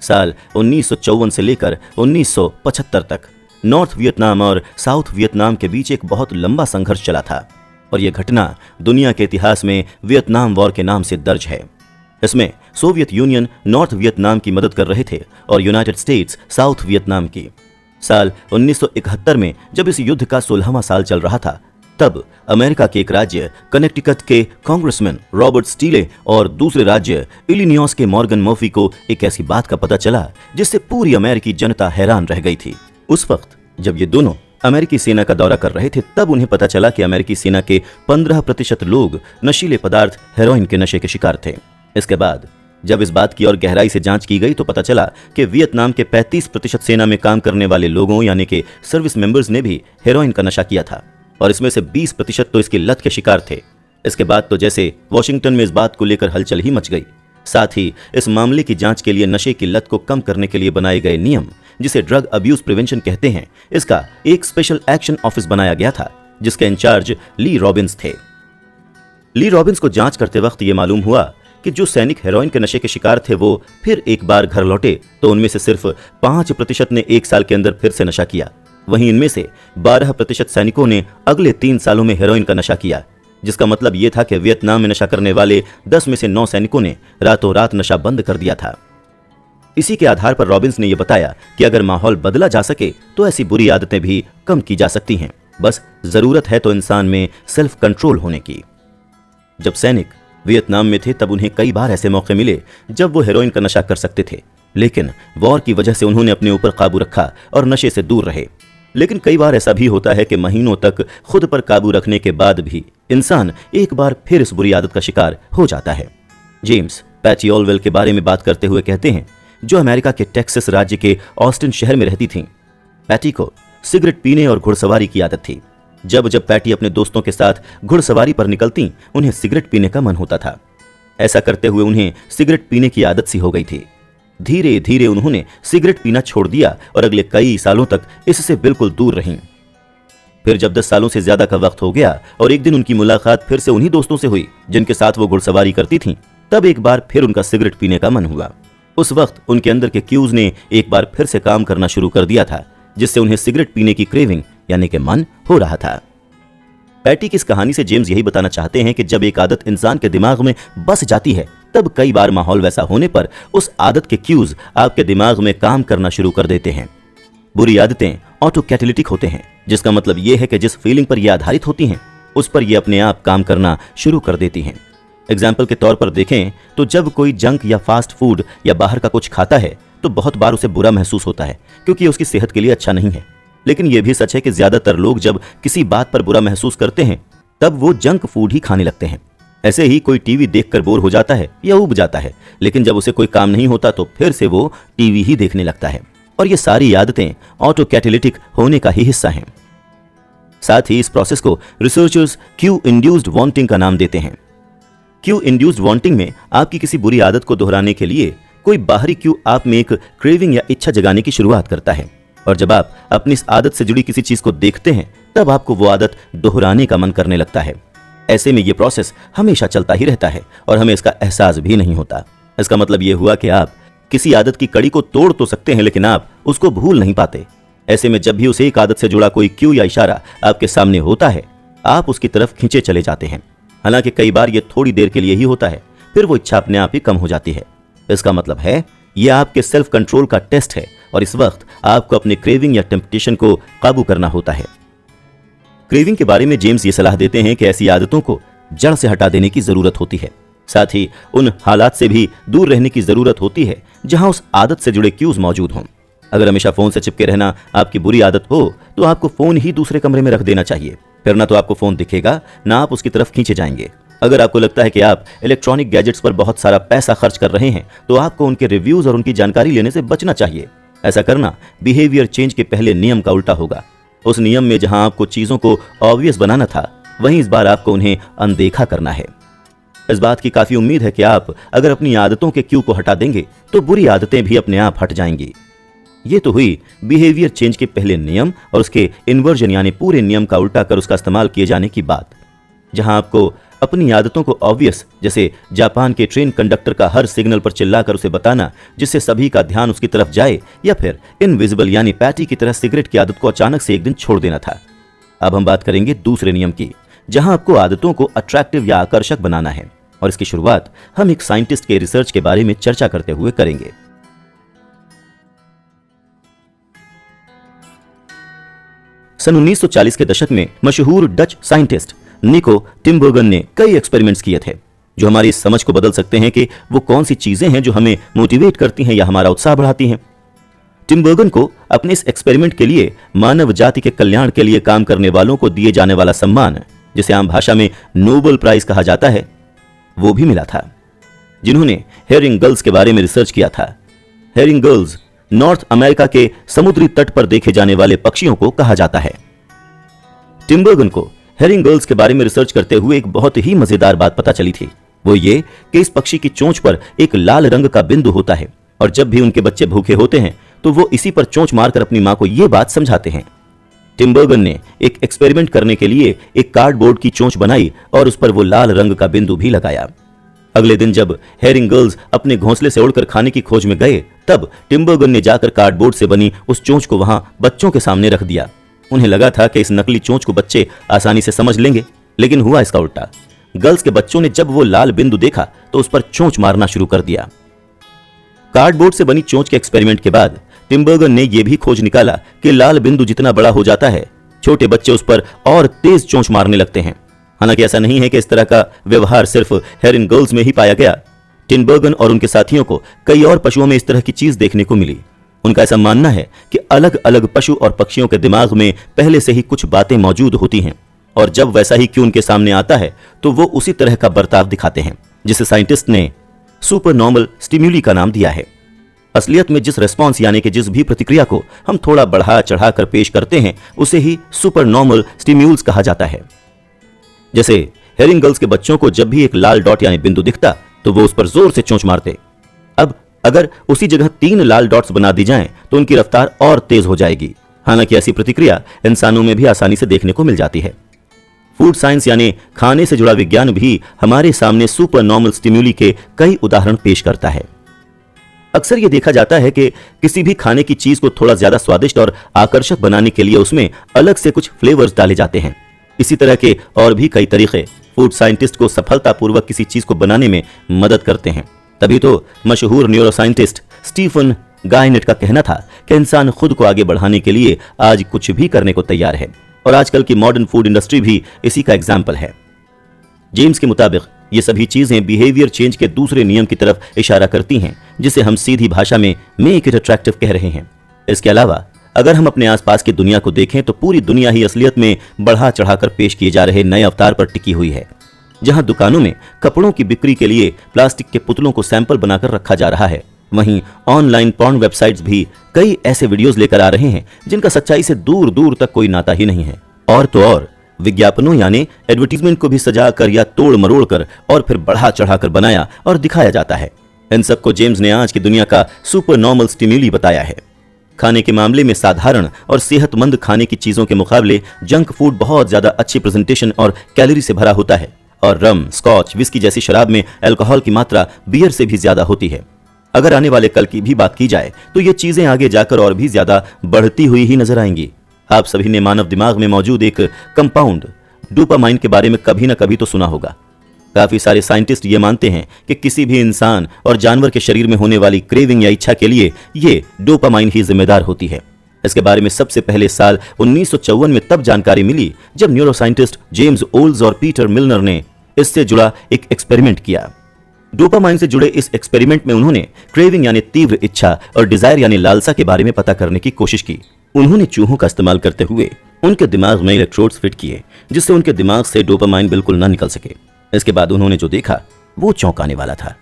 साल 1954 से लेकर 1975 तक नॉर्थ वियतनाम और साउथ वियतनाम के बीच एक बहुत लंबा संघर्ष चला था, और यह घटना दुनिया के इतिहास में वियतनाम वॉर के नाम से दर्ज है। इसमें सोवियत यूनियन नॉर्थ वियतनाम की मदद कर रहे थे और यूनाइटेड स्टेट्स साउथ वियतनाम की। साल 1971 में जब इस युद्ध का 16वां साल चल रहा था, तब अमेरिका के एक राज्य कनेक्टिकट के कांग्रेसमैन रॉबर्ट स्टीले और दूसरे राज्य इलिनॉइस के मॉर्गन मर्फी को एक ऐसी बात का पता चला जिससे पूरी अमेरिकी जनता हैरान रह गई थी। उस वक्त जब ये दोनों अमेरिकी सेना का दौरा कर रहे थे तब उन्हें पता चला कि अमेरिकी सेना के 15% लोग नशीले पदार्थ हेरोइन के नशे के शिकार थे। इसके बाद जब इस बात की और गहराई से जांच की गई तो पता चला कि वियतनाम के 35% सेना में काम करने वाले लोगों यानी कि सर्विस मेंबर्स ने भी हेरोइन का नशा किया था और इसमें से 20% तो इसकी लत के शिकार थे। इसके बाद तो जैसे वॉशिंगटन में इस बात को लेकर हलचल ही मच गई। साथ ही इस मामले की जांच के लिए नशे की लत को कम करने के लिए बनाए गए नियम जिसे ड्रग अब्यूज प्रिवेंशन कहते हैं, इसका एक स्पेशल एक्शन ऑफिस बनाया गया था जिसके इंचार्ज ली रॉबिन्स थे। ली रॉबिन्स को जांच करते वक्त यह मालूम हुआ कि जो सैनिक हेरोइन के नशे के शिकार थे वो फिर एक बार घर लौटे तो उनमें से सिर्फ 5% ने 1 साल के अंदर फिर से नशा किया। वहीं इनमें से 12% सैनिकों ने अगले 3 सालों में हेरोइन का नशा किया, जिसका मतलब यह था कि वियतनाम में नशा करने वाले 10 में से 9 सैनिकों ने रातों रात नशा बंद कर दिया था। इसी के आधार पर रॉबिन्स ने यह बताया कि अगर माहौल बदला जा सके तो ऐसी बुरी आदतें भी कम की जा सकती हैं, बस जरूरत है तो इंसान में सेल्फ कंट्रोल होने की। जब सैनिक वियतनाम में थे तब उन्हें कई बार ऐसे मौके मिले जब वो हेरोइन का नशा कर सकते थे, लेकिन वॉर की वजह से उन्होंने अपने ऊपर काबू रखा और नशे से दूर रहे। लेकिन कई बार ऐसा भी होता है कि महीनों तक खुद पर काबू रखने के बाद भी इंसान एक बार फिर इस बुरी आदत का शिकार हो जाता है। जेम्स पैटी ऑलवेल के बारे में बात करते हुए कहते हैं, जो अमेरिका के टेक्सास राज्य के ऑस्टिन शहर में रहती थीं। पैटी को सिगरेट पीने और घुड़सवारी की आदत थी। जब जब पैटी अपने दोस्तों के साथ घुड़सवारी पर निकलती उन्हें सिगरेट पीने का मन होता था। ऐसा करते हुए उन्हें सिगरेट पीने की आदत सी हो गई थी। धीरे धीरे उन्होंने सिगरेट पीना छोड़ दिया और अगले कई सालों तक इससे बिल्कुल दूर रहीं। फिर जब 10 सालों से ज्यादा का वक्त हो गया और एक दिन उनकी मुलाकात फिर से उन्हीं दोस्तों से हुई जिनके साथ वो घुड़सवारी करती थीं, तब एक बार फिर उनका सिगरेट पीने का मन हुआ। उस वक्त उनके अंदर के क्यूज ने एक बार फिर से काम करना शुरू कर दिया था, जिससे उन्हें सिगरेट पीने की क्रेविंग यानी कि मन हो रहा था। पैटी की इस कहानी से जेम्स यही बताना चाहते हैं कि जब एक आदत इंसान के दिमाग में बस जाती है तब कई बार माहौल वैसा होने पर उस आदत के क्यूज आपके दिमाग में काम करना शुरू कर देते हैं। बुरी आदतें ऑटो कैटालिटिक होते हैं, जिसका मतलब यह है कि जिस फीलिंग पर यह आधारित होती हैं उस पर यह अपने आप काम करना शुरू कर देती हैं। एग्जाम्पल के तौर पर देखें तो जब कोई जंक या फास्ट फूड या बाहर का कुछ खाता है तो बहुत बार उसे बुरा महसूस होता है क्योंकि उसकी सेहत के लिए अच्छा नहीं है। लेकिन यह भी सच है कि ज्यादातर लोग जब किसी बात पर बुरा महसूस करते हैं तब वो जंक फूड ही खाने लगते हैं। ऐसे ही कोई टीवी देखकर बोर हो जाता है या ऊब जाता है, लेकिन जब उसे कोई काम नहीं होता तो फिर से वो टीवी ही देखने लगता है। और ये सारी आदतें ऑटो कैटालिटिक होने का ही हिस्सा हैं। साथ ही इस प्रोसेस को रिसर्चर्स क्यू इंड्यूस्ड वांटिंग का नाम देते हैं। क्यू इंड्यूस्ड वांटिंग में आपकी किसी बुरी आदत को दोहराने के लिए कोई बाहरी क्यू आप में एक क्रेविंग या इच्छा जगाने की शुरुआत करता है, और जब आप अपनी इस आदत से जुड़ी किसी चीज को देखते हैं तब आपको वो आदत दोहराने का मन करने लगता है। ऐसे में ये प्रोसेस हमेशा चलता ही रहता है और हमें इसका एहसास भी नहीं होता। इसका मतलब ये हुआ कि आप किसी आदत की कड़ी को तोड़ तो सकते हैं लेकिन आप उसको भूल नहीं पाते। ऐसे में जब भी उस एक आदत से जुड़ा कोई क्यू या इशारा आपके सामने होता है आप उसकी तरफ खींचे चले जाते हैं। हालांकि कई बार ये थोड़ी देर के लिए ही होता है, फिर वो इच्छा अपने आप ही कम हो जाती है। इसका मतलब है यह आपके सेल्फ कंट्रोल का टेस्ट है और इस वक्त आपको अपने क्रेविंग या टेम्पटेशन को काबू करना होता है। क्रेविंग के बारे में जेम्स ये सलाह देते हैं कि ऐसी आदतों को जड़ से हटा देने की जरूरत होती है। साथ ही उन हालात से भी दूर रहने की जरूरत होती है जहां उस आदत से जुड़े क्यूज मौजूद हों। अगर हमेशा फोन से चिपके रहना आपकी बुरी आदत हो तो आपको फोन ही दूसरे कमरे में रख देना चाहिए। फिर ना तो आपको फोन दिखेगा ना आप उसकी तरफ खींचे जाएंगे। अगर आपको लगता है कि आप इलेक्ट्रॉनिक गैजेट्स पर बहुत सारा पैसा खर्च कर रहे हैं तो आपको उनके रिव्यूज और उनकी जानकारी लेने से बचना चाहिए। ऐसा करना बिहेवियर चेंज के पहले नियम का उल्टा होगा। उस नियम में जहां आपको चीजों को ऑब्वियस बनाना था वहीं इस बार आपको उन्हें अनदेखा करना है। इस बात की काफी उम्मीद है कि आप अगर अपनी आदतों के क्यू को हटा देंगे तो बुरी आदतें भी अपने आप हट जाएंगी। ये तो हुई बिहेवियर चेंज के पहले नियम और उसके इन्वर्जन यानी पूरे नियम का उल्टा कर उसका इस्तेमाल किए जाने की बात। जहां आपको अपनी आदतों को ऑब्वियस, जैसे जापान के ट्रेन कंडक्टर का हर सिग्नल पर चिल्लाकर उसे बताना जिससे सभी का ध्यान उसकी तरफ जाए, या फिर इनविजिबल यानी पैटी की तरह सिगरेट की आदत को अचानक से एक दिन छोड़ देना था। अब हम बात करेंगे दूसरे नियम की, जहां आपको आदतों को अट्रैक्टिव या आकर्षक बनाना है, और इसकी शुरुआत हम एक साइंटिस्ट के रिसर्च के बारे में चर्चा करते हुए करेंगे। सन 1940 के दशक में मशहूर डच साइंटिस्ट निको टिम्बर्गन ने कई एक्सपेरिमेंट्स किए थे जो हमारी इस समझ को बदल सकते हैं कि वो कौन सी चीजें हैं जो हमें मोटिवेट करती हैं या हमारा उत्साह बढ़ाती हैं। टिम्बर्गन को अपने इस एक्सपेरिमेंट के लिए मानव जाति के कल्याण के लिए काम करने वालों को दिए जाने वाला सम्मान, जिसे आम भाषा में नोबेल प्राइज कहा जाता है, वो भी मिला था। जिन्होंने हेरिंग गल्स के बारे में रिसर्च किया था। हेरिंग गल्स नॉर्थ अमेरिका के समुद्री तट पर देखे जाने वाले पक्षियों को कहा जाता है। टिम्बर्गन को हेरिंग गल्स के बारे में रिसर्च करते हुए एक बहुत ही मजेदार बात पता चली थी। वो ये कि इस पक्षी की चोंच पर एक लाल रंग का बिंदु होता है और जब भी उनके बच्चे भूखे होते हैं तो वो इसी पर चोंच मारकर अपनी मां को यह बात समझाते हैं। टिम्बर्गन ने एक एक्सपेरिमेंट करने के लिए एक कार्डबोर्ड की चोंच बनाई और उस पर वो लाल रंग का बिंदु भी लगाया। अगले दिन जब हेरिंग गर्ल्स अपने घोंसले से उड़कर खाने की खोज में गए, तब टिम्बर्गन ने जाकर कार्डबोर्ड से बनी उस चोंच को वहां बच्चों के सामने रख दिया। उन्हें लगा था कि इस नकली चोंच को बच्चे आसानी से समझ लेंगे, लेकिन हुआ इसका उल्टा। गर्ल्स के बच्चों ने जब वो लाल बिंदु देखा तो उस पर चोंच मारना शुरू कर दिया। कार्डबोर्ड से बनी चोंच के एक्सपेरिमेंट के बाद टिम्बर्गन ने यह भी खोज निकाला कि लाल बिंदु जितना बड़ा हो जाता है, छोटे बच्चे उस पर और तेज चोंच मारने लगते हैं। हालांकि ऐसा नहीं है कि इस तरह का व्यवहार सिर्फ हेरिंग गर्ल्स में ही पाया गया। टिम्बर्गन और उनके साथियों को कई और पशुओं में इस तरह की चीज देखने को मिली। उनका ऐसा मानना है कि अलग अलग पशु और पक्षियों के दिमाग में पहले से ही कुछ बातें मौजूद होती हैं और जब वैसा ही क्यों उनके सामने आता है तो वो उसी तरह का बर्ताव दिखाते हैं, जिसे साइंटिस्ट ने सुपर नॉर्मल स्टिम्युली का नाम दिया है। असलियत में जिस रेस्पॉन्स यानी कि जिस भी प्रतिक्रिया को हम थोड़ा बढ़ा चढ़ाकर पेश करते हैं उसे ही सुपर नॉर्मल स्टिम्यूल्स कहा जाता है। जैसे हेरिंग गर्ल्स के बच्चों को जब भी एक लाल डॉट यानी बिंदु दिखता तो वो उस पर जोर से चोंच मारते। अब अगर उसी जगह 3 लाल डॉट्स बना दी जाएं तो उनकी रफ्तार और तेज हो जाएगी। हालांकि ऐसी प्रतिक्रिया इंसानों में भी आसानी से देखने को मिल जाती है। फूड साइंस यानी खाने से जुड़ा विज्ञान भी हमारे सामने सुपर नॉर्मल स्टिम्युली के कई उदाहरण पेश करता है। अक्सर यह देखा जाता है कि किसी भी खाने की चीज को थोड़ा ज्यादा स्वादिष्ट और आकर्षक बनाने के लिए उसमें अलग से कुछ फ्लेवर्स डाले जाते हैं। इसी तरह के और भी कई तरीके फूड साइंटिस्ट को सफलतापूर्वक किसी चीज को बनाने में मदद करते हैं। तभी तो मशहूर न्यूरोसाइंटिस्ट स्टीफन गायनेट का कहना था कि इंसान खुद को आगे बढ़ाने के लिए आज कुछ भी करने को तैयार है और आजकल की मॉडर्न फूड इंडस्ट्री भी इसी का एग्जाम्पल है। जेम्स के मुताबिक ये सभी चीजें बिहेवियर चेंज के दूसरे नियम की तरफ इशारा करती हैं, जिसे हम सीधी भाषा में मेक इट अट्रैक्टिव कह रहे हैं। इसके अलावा अगर हम अपने आसपास की दुनिया को देखें तो पूरी दुनिया ही असलियत में बढ़ा चढ़ाकर पेश किए जा रहे नए अवतार पर टिकी हुई है। जहां दुकानों में कपड़ों की बिक्री के लिए प्लास्टिक के पुतलों को सैंपल बनाकर रखा जा रहा है, वहीं ऑनलाइन पॉर्न वेबसाइट्स भी कई ऐसे वीडियोस लेकर आ रहे हैं जिनका सच्चाई से दूर दूर तक कोई नाता ही नहीं है। और तो और विज्ञापनों यानी एडवर्टीजमेंट को भी सजाकर या तोड़ मरोड़ कर और फिर बढ़ा चढ़ाकर बनाया और दिखाया जाता है। इन सबको जेम्स ने आज की दुनिया का सुपर नॉर्मल स्टिम्युली बताया है। खाने के मामले में साधारण और सेहतमंद खाने की चीजों के मुकाबले जंक फूड बहुत ज्यादा अच्छी प्रेजेंटेशन और कैलोरी से भरा होता है और रम, स्कॉच, विस्की जैसी शराब में अल्कोहल की मात्रा बियर से भी ज्यादा होती है। अगर आने वाले कल की भी बात की जाए तो ये चीजें आगे जाकर और भी ज्यादा बढ़ती हुई ही नजर आएंगी। आप सभी ने मानव दिमाग में मौजूद एक कंपाउंड डोपामाइन के बारे में कभी ना कभी तो सुना होगा। काफी सारे साइंटिस्ट ये मानते हैं कि किसी भी इंसान और जानवर के शरीर में होने वाली क्रेविंग या इच्छा के लिए ये डोपामाइन ही जिम्मेदार होती है। इसके बारे में सबसे पहले साल 1954 में तब जानकारी मिली जब न्यूरोसाइंटिस्ट जेम्स ओल्स और पीटर मिलनर ने इससे जुड़ा एक एक्सपेरिमेंट किया। डोपामाइन से जुड़े इस एक्सपेरिमेंट में उन्होंने क्रेविंग यानी तीव्र इच्छा और डिजायर यानी लालसा के बारे में पता करने की कोशिश की। उन्होंने चूहों का इस्तेमाल करते हुए उनके दिमाग में इलेक्ट्रोड्स फिट किए जिससे उनके दिमाग से डोपामाइन बिल्कुल न निकल सके। इसके बाद उन्होंने जो देखा वो चौंकाने वाला था।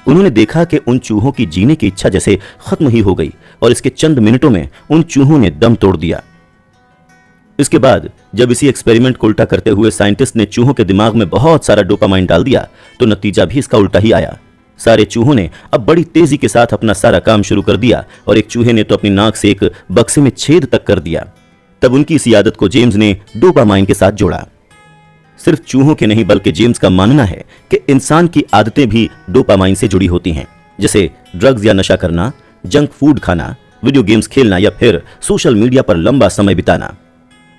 उन्होंने देखा कि उन चूहों की जीने की इच्छा जैसे खत्म ही हो गई और इसके चंद मिनटों में उन चूहों ने दम तोड़ दिया। इसके बाद जब इसी एक्सपेरिमेंट को उल्टा करते हुए साइंटिस्ट ने चूहों के दिमाग में बहुत सारा डोपामाइन डाल दिया तो नतीजा भी इसका उल्टा ही आया। सारे चूहों ने अब बड़ी तेजी के साथ अपना सारा काम शुरू कर दिया और एक चूहे ने तो अपनी नाक से एक बक्से में छेद तक कर दिया। तब उनकी इसी आदत को जेम्स ने डोपामाइन के साथ जोड़ा। सिर्फ चूहों के नहीं बल्कि जेम्स का मानना है कि इंसान की आदतें भी डोपामाइन से जुड़ी होती हैं, जैसे ड्रग्स या नशा करना, जंक फूड खाना, वीडियो गेम्स खेलना या फिर सोशल मीडिया पर लंबा समय बिताना।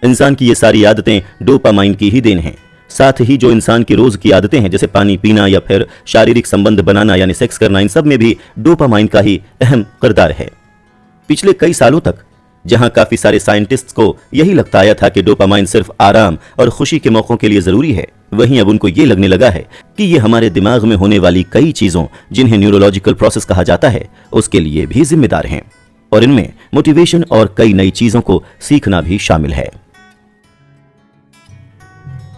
इंसान की ये सारी आदतें डोपामाइन की ही देन हैं। साथ ही जो इंसान की रोज की आदतें हैं जैसे पानी पीना या फिर शारीरिक संबंध बनाना यानी सेक्स करना, इन सब में भी डोपामाइन का ही अहम किरदार है। पिछले कई सालों तक जहां काफी सारे साइंटिस्ट्स को यही लगता आया था कि डोपामाइन सिर्फ आराम और खुशी के मौकों के लिए जरूरी है, वहीं अब उनको ये लगने लगा है कि ये हमारे दिमाग में होने वाली कई चीजों, जिन्हें न्यूरोलॉजिकल प्रोसेस कहा जाता है, उसके लिए भी जिम्मेदार हैं, और इनमें मोटिवेशन और कई नई चीजों को सीखना भी शामिल है।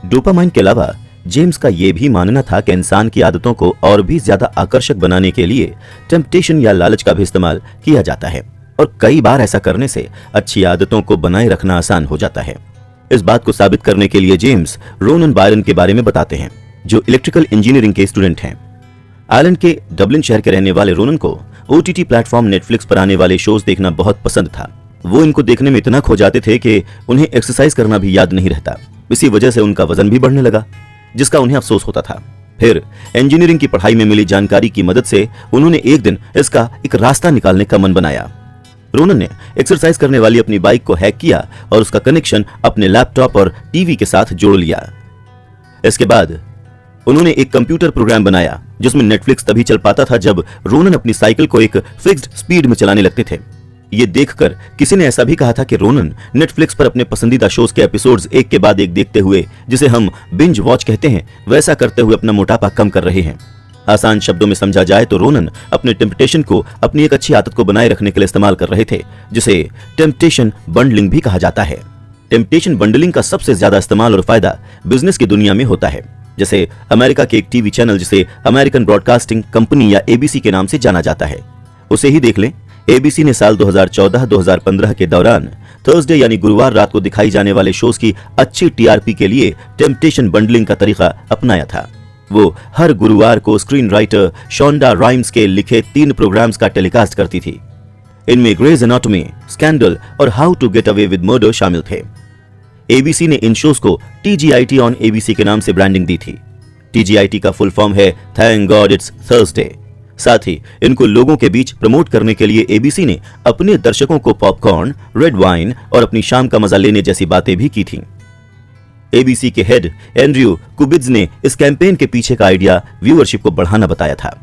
डोपामाइन के अलावा जेम्स का यह भी मानना था कि इंसान की आदतों को और भी ज्यादा आकर्षक बनाने के लिए टेम्पटेशन या लालच का भी इस्तेमाल किया जाता है, और कई बार ऐसा करने से अच्छी आदतों को बनाए रखना आसान हो जाता है। इस बात को साबित करने के लिए जेम्स रोनन बायरन के बारे में बताते हैं, जो इलेक्ट्रिकल इंजीनियरिंग के स्टूडेंट हैं। आयरलैंड के डबलिन शहर के रहने वाले रोनन को OTT प्लेटफॉर्म नेटफ्लिक्स पर आने वाले शोज देखना बहुत पसंद था। वो इनको देखने में इतना खो जाते थे कि उन्हें एक्सरसाइज करना भी याद नहीं रहता। इसी वजह से उनका वजन भी बढ़ने लगा, जिसका उन्हें अफसोस होता था। फिर इंजीनियरिंग की पढ़ाई में मिली जानकारी की मदद से उन्होंने एक दिन इसका एक रास्ता निकालने का मन बनाया। रोनन ने एक्सरसाइज करने वाली अपनी बाइक को हैक किया और उसका कनेक्शन अपने लैपटॉप और टीवी के साथ जोड़ लिया। इसके बाद उन्होंने एक कंप्यूटर प्रोग्राम बनाया जिसमें नेटफ्लिक्स तभी चल पाता था जब रोनन अपनी साइकिल को एक फिक्स्ड स्पीड में चलाने लगते थे। ये देखकर किसी ने ऐसा भी कहा था कि रोनन नेटफ्लिक्स पर अपने पसंदीदा शोज के एपिसोड्स एक के बाद एक देखते हुए, जिसे हम बिंज वॉच कहते हैं, वैसा करते हुए अपना मोटापा कम कर रहे हैं। आसान शब्दों में समझा जाए तो रोनन अपने टेम्पटेशन को अपनी एक अच्छी आदत को बनाए रखने के लिए इस्तेमाल कर रहे थे, जिसे टेम्पटेशन बंडलिंग भी कहा जाता है। टेम्पटेशन बंडलिंग का सबसे ज्यादा इस्तेमाल और फायदा बिजनेस की दुनिया में होता है। जैसे अमेरिका के एक टीवी चैनल, जिसे अमेरिकन ब्रॉडकास्टिंग कंपनी या ABC के नाम से जाना जाता है, उसे ही देख लें। ABC ने साल 2014-2015 के दौरान थर्सडे यानी गुरुवार रात को दिखाई जाने वाले शोज की अच्छी TRP के लिए टेम्पटेशन बंडलिंग का तरीका अपनाया था। वो हर गुरुवार को स्क्रीन राइटर शोंडा राइम्स के लिखे 3 प्रोग्राम्स का टेलीकास्ट करती थी। इनमें ग्रेज एनाटॉमी, स्कैंडल और how to get away with murder शामिल थे। ABC ने इन शोज को TGIT ऑन ABC के नाम से ब्रांडिंग दी थी। TGIT का फुल फॉर्म है थैंक गॉड इट्स थर्सडे। साथ ही इनको लोगों के बीच प्रमोट करने के लिए ABC ने अपने दर्शकों को पॉपकॉर्न, रेड वाइन और अपनी शाम का मजा लेने जैसी बातें भी की थीं। ABC के हेड एंड्रयू कुबिट्ज ने इस कैंपेन के पीछे का आइडिया व्यूअरशिप को बढ़ाना बताया था।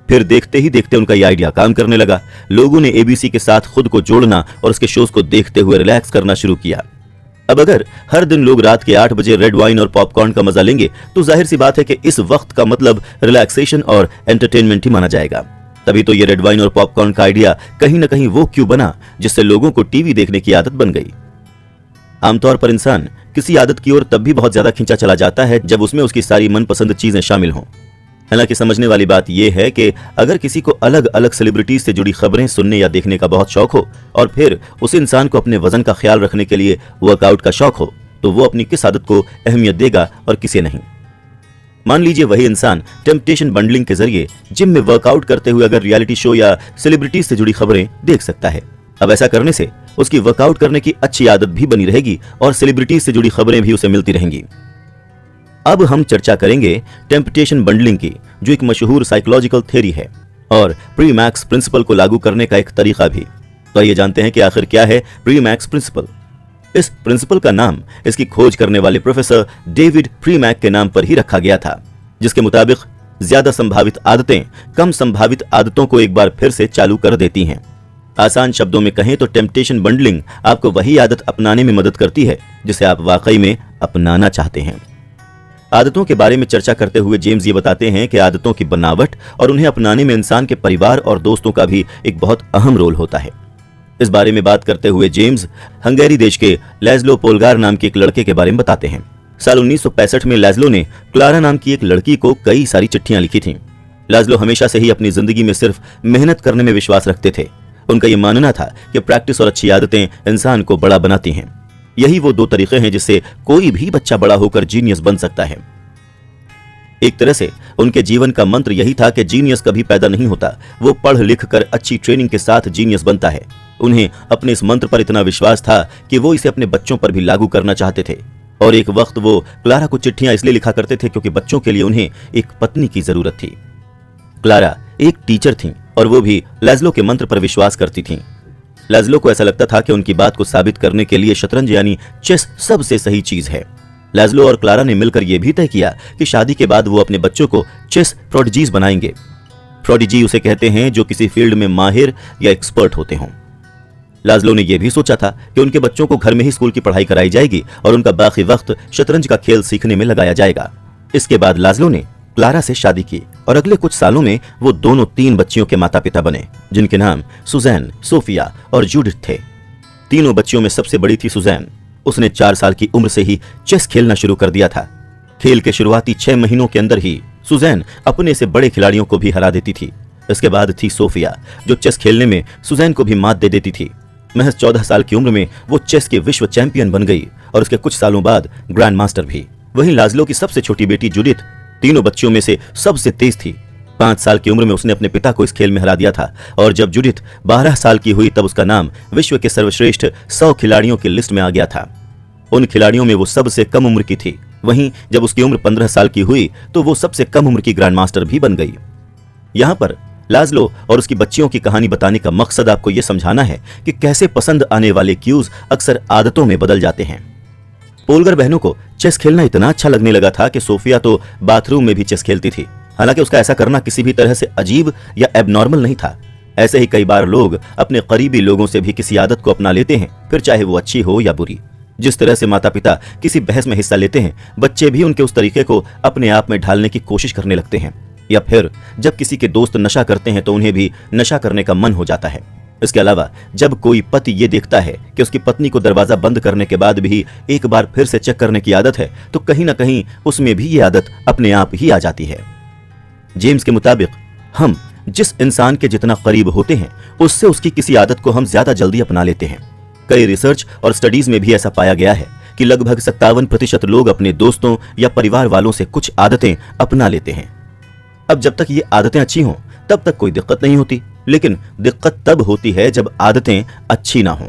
फिर देखते ही देखते उनका यह आइडिया काम करने लगा। लोगों ने ABC के साथ खुद को जोड़ना और उसके शोज को देखते हुए रिलैक्स करना शुरू किया। अब अगर हर दिन लोग रात के 8 बजे रेड वाइन और पॉपकॉर्न का मजा लेंगे तो जाहिर सी बात है कि इस वक्त का मतलब रिलैक्सेशन और एंटरटेनमेंट ही माना जाएगा। तभी तो ये रेड वाइन और पॉपकॉर्न का आइडिया कहीं ना कहीं वो क्यों बना जिससे लोगों को टीवी देखने की आदत बन गई। आमतौर पर इंसान किसी आदत की ओर तब भी बहुत ज्यादा खींचा चला जाता है जब उसमें उसकी सारी मनपसंद चीजें शामिल हों। हालांकि समझने वाली बात यह है कि अगर किसी को अलग अलग सेलिब्रिटीज से जुड़ी खबरें सुनने या देखने का बहुत शौक हो और फिर उस इंसान को अपने वजन का ख्याल रखने के लिए वर्कआउट का शौक हो, तो वो अपनी किस आदत को अहमियत देगा और किसे नहीं। मान लीजिए वही इंसान टेम्पटेशन बंडलिंग के जरिए जिम में वर्कआउट करते हुए अगर रियलिटी शो या सेलिब्रिटीज से जुड़ी खबरें देख सकता है। अब ऐसा करने से उसकी वर्कआउट करने की अच्छी आदत भी बनी रहेगी और सेलिब्रिटीज से जुड़ी खबरें भी उसे मिलती रहेंगी। अब हम चर्चा करेंगे टेम्पटेशन बंडलिंग की, जो एक मशहूर साइकोलॉजिकल थ्योरी है और प्रीमैक्स प्रिंसिपल को लागू करने का एक तरीका भी। तो आइए जानते हैं कि आखिर क्या है प्रीमैक्स प्रिंसिपल। इस प्रिंसिपल का नाम इसकी खोज करने वाले प्रोफेसर डेविड प्रीमैक के नाम पर ही रखा गया था, जिसके मुताबिक ज्यादा संभावित आदतें कम संभावित आदतों को एक बार फिर से चालू कर देती हैं। आसान शब्दों में कहें तो टेम्पटेशन बंडलिंग आपको वही आदत अपनाने में मदद करती है जिसे आप वाकई में अपनाना चाहते हैं। आदतों के बारे में चर्चा करते हुए जेम्स ये बताते हैं कि आदतों की बनावट और उन्हें अपनाने में इंसान के परिवार और दोस्तों का भी एक बहुत अहम रोल होता है। इस बारे में बात करते हुए जेम्स हंगेरी देश के लैज़लो पोलगार नाम के एक लड़के के बारे में बताते हैं। साल 1965 में लैज़लो ने क्लारा नाम की एक लड़की को कई सारी चिट्ठियां लिखी थीं। लैज़लो हमेशा से ही अपनी जिंदगी में सिर्फ मेहनत करने में विश्वास रखते थे। उनका यह मानना था कि प्रैक्टिस और अच्छी आदतें इंसान को बड़ा बनाती हैं। यही वो 2 तरीके हैं जिससे कोई भी बच्चा बड़ा होकर जीनियस बन सकता है। एक तरह से उनके जीवन का मंत्र यही था कि जीनियस कभी पैदा नहीं होता, वो पढ़ लिख कर अच्छी ट्रेनिंग के साथ जीनियस बनता है। उन्हें अपने इस मंत्र पर इतना विश्वास था कि वो इसे अपने बच्चों पर भी लागू करना चाहते थे। और एक वक्त वो क्लारा को चिट्ठियां इसलिए लिखा करते थे क्योंकि बच्चों के लिए उन्हें एक पत्नी की जरूरत थी। क्लारा एक टीचर थीं और वो भी लैज़लो के मंत्र पर विश्वास करती थीं। लैज़लो को ऐसा लगता था कि उनकी बात को साबित करने के लिए शतरंज यानी चेस सबसे सही चीज है। लैज़लो और क्लारा ने मिलकर यह भी तय किया कि शादी के बाद वो अपने बच्चों को चेस प्रोडिजीज बनाएंगे। प्रोडिजी उसे कहते हैं जो किसी फील्ड में माहिर या एक्सपर्ट होते हों। लाजलो ने यह भी सोचा था कि उनके बच्चों को घर में ही स्कूल की पढ़ाई कराई जाएगी और उनका बाकी वक्त शतरंज का खेल सीखने में लगाया जाएगा। इसके बाद लाजलो ने क्लारा से शादी की और अगले कुछ सालों में वो दोनों 3 बच्चियों के माता पिता बने, जिनके नाम सुजैन, सोफिया और जूडिथ थे। तीनों बच्चियों में सबसे बड़ी थी सुजैन। उसने 4 साल की उम्र से ही चेस खेलना शुरू कर दिया था। खेल के शुरुआती 6 महीनों के अंदर ही सुजैन अपने से बड़े खिलाड़ियों को भी हरा देती थी। इसके बाद थी सोफिया, जो चेस खेलने में सुजैन को भी मात दे देती थी। महज 14 साल की उम्र में वो चेस के विश्व चैंपियन बन गई और उसके कुछ सालों बाद ग्रैंड मास्टर भी। वहीं लाजलो की सबसे छोटी बेटी जूडिथ तीनों बच्चियों में से सबसे तेज थी। 5 साल की उम्र में उसने अपने पिता को इस खेल में हरा दिया था और जब जूडिथ 12 साल की हुई तब उसका नाम विश्व के सर्वश्रेष्ठ 100 खिलाड़ियों की लिस्ट में आ गया था। उन खिलाड़ियों में वो सबसे कम उम्र की थी। वहीं जब उसकी उम्र 15 साल की हुई तो वो सबसे कम उम्र की ग्रैंड मास्टर भी बन गई। यहाँ पर लाजलो और उसकी बच्चियों की कहानी बताने का मकसद आपको यह समझाना है कि कैसे पसंद आने वाले क्यूज अक्सर आदतों में बदल जाते हैं। पोलगर बहनों को चेस खेलना इतना अच्छा लगने लगा था कि सोफिया तो बाथरूम में भी चेस खेलती थी। हालांकि उसका ऐसा करना किसी भी तरह से अजीब या एबनॉर्मल नहीं था। ऐसे ही कई बार लोग अपने करीबी लोगों से भी किसी आदत को अपना लेते हैं, फिर चाहे वो अच्छी हो या बुरी। जिस तरह से माता पिता किसी बहस में हिस्सा लेते हैं, बच्चे भी उनके उस तरीके को अपने आप में ढालने की कोशिश करने लगते हैं। या फिर जब किसी के दोस्त नशा करते हैं तो उन्हें भी नशा करने का मन हो जाता है। इसके अलावा जब कोई पति ये देखता है कि उसकी पत्नी को दरवाजा बंद करने के बाद भी एक बार फिर से चेक करने की आदत है, तो कहीं ना कहीं उसमें भी ये आदत अपने आप ही आ जाती है। जेम्स के मुताबिक हम जिस इंसान के जितना करीब होते हैं, उससे उसकी किसी आदत को हम ज्यादा जल्दी अपना लेते हैं। कई रिसर्च और स्टडीज में भी ऐसा पाया गया है कि लगभग 57% लोग अपने दोस्तों या परिवार वालों से कुछ आदतें अपना लेते हैं। अब जब तक ये आदतें अच्छी हों तब तक कोई दिक्कत नहीं होती, लेकिन दिक्कत तब होती है जब आदतें अच्छी ना हों।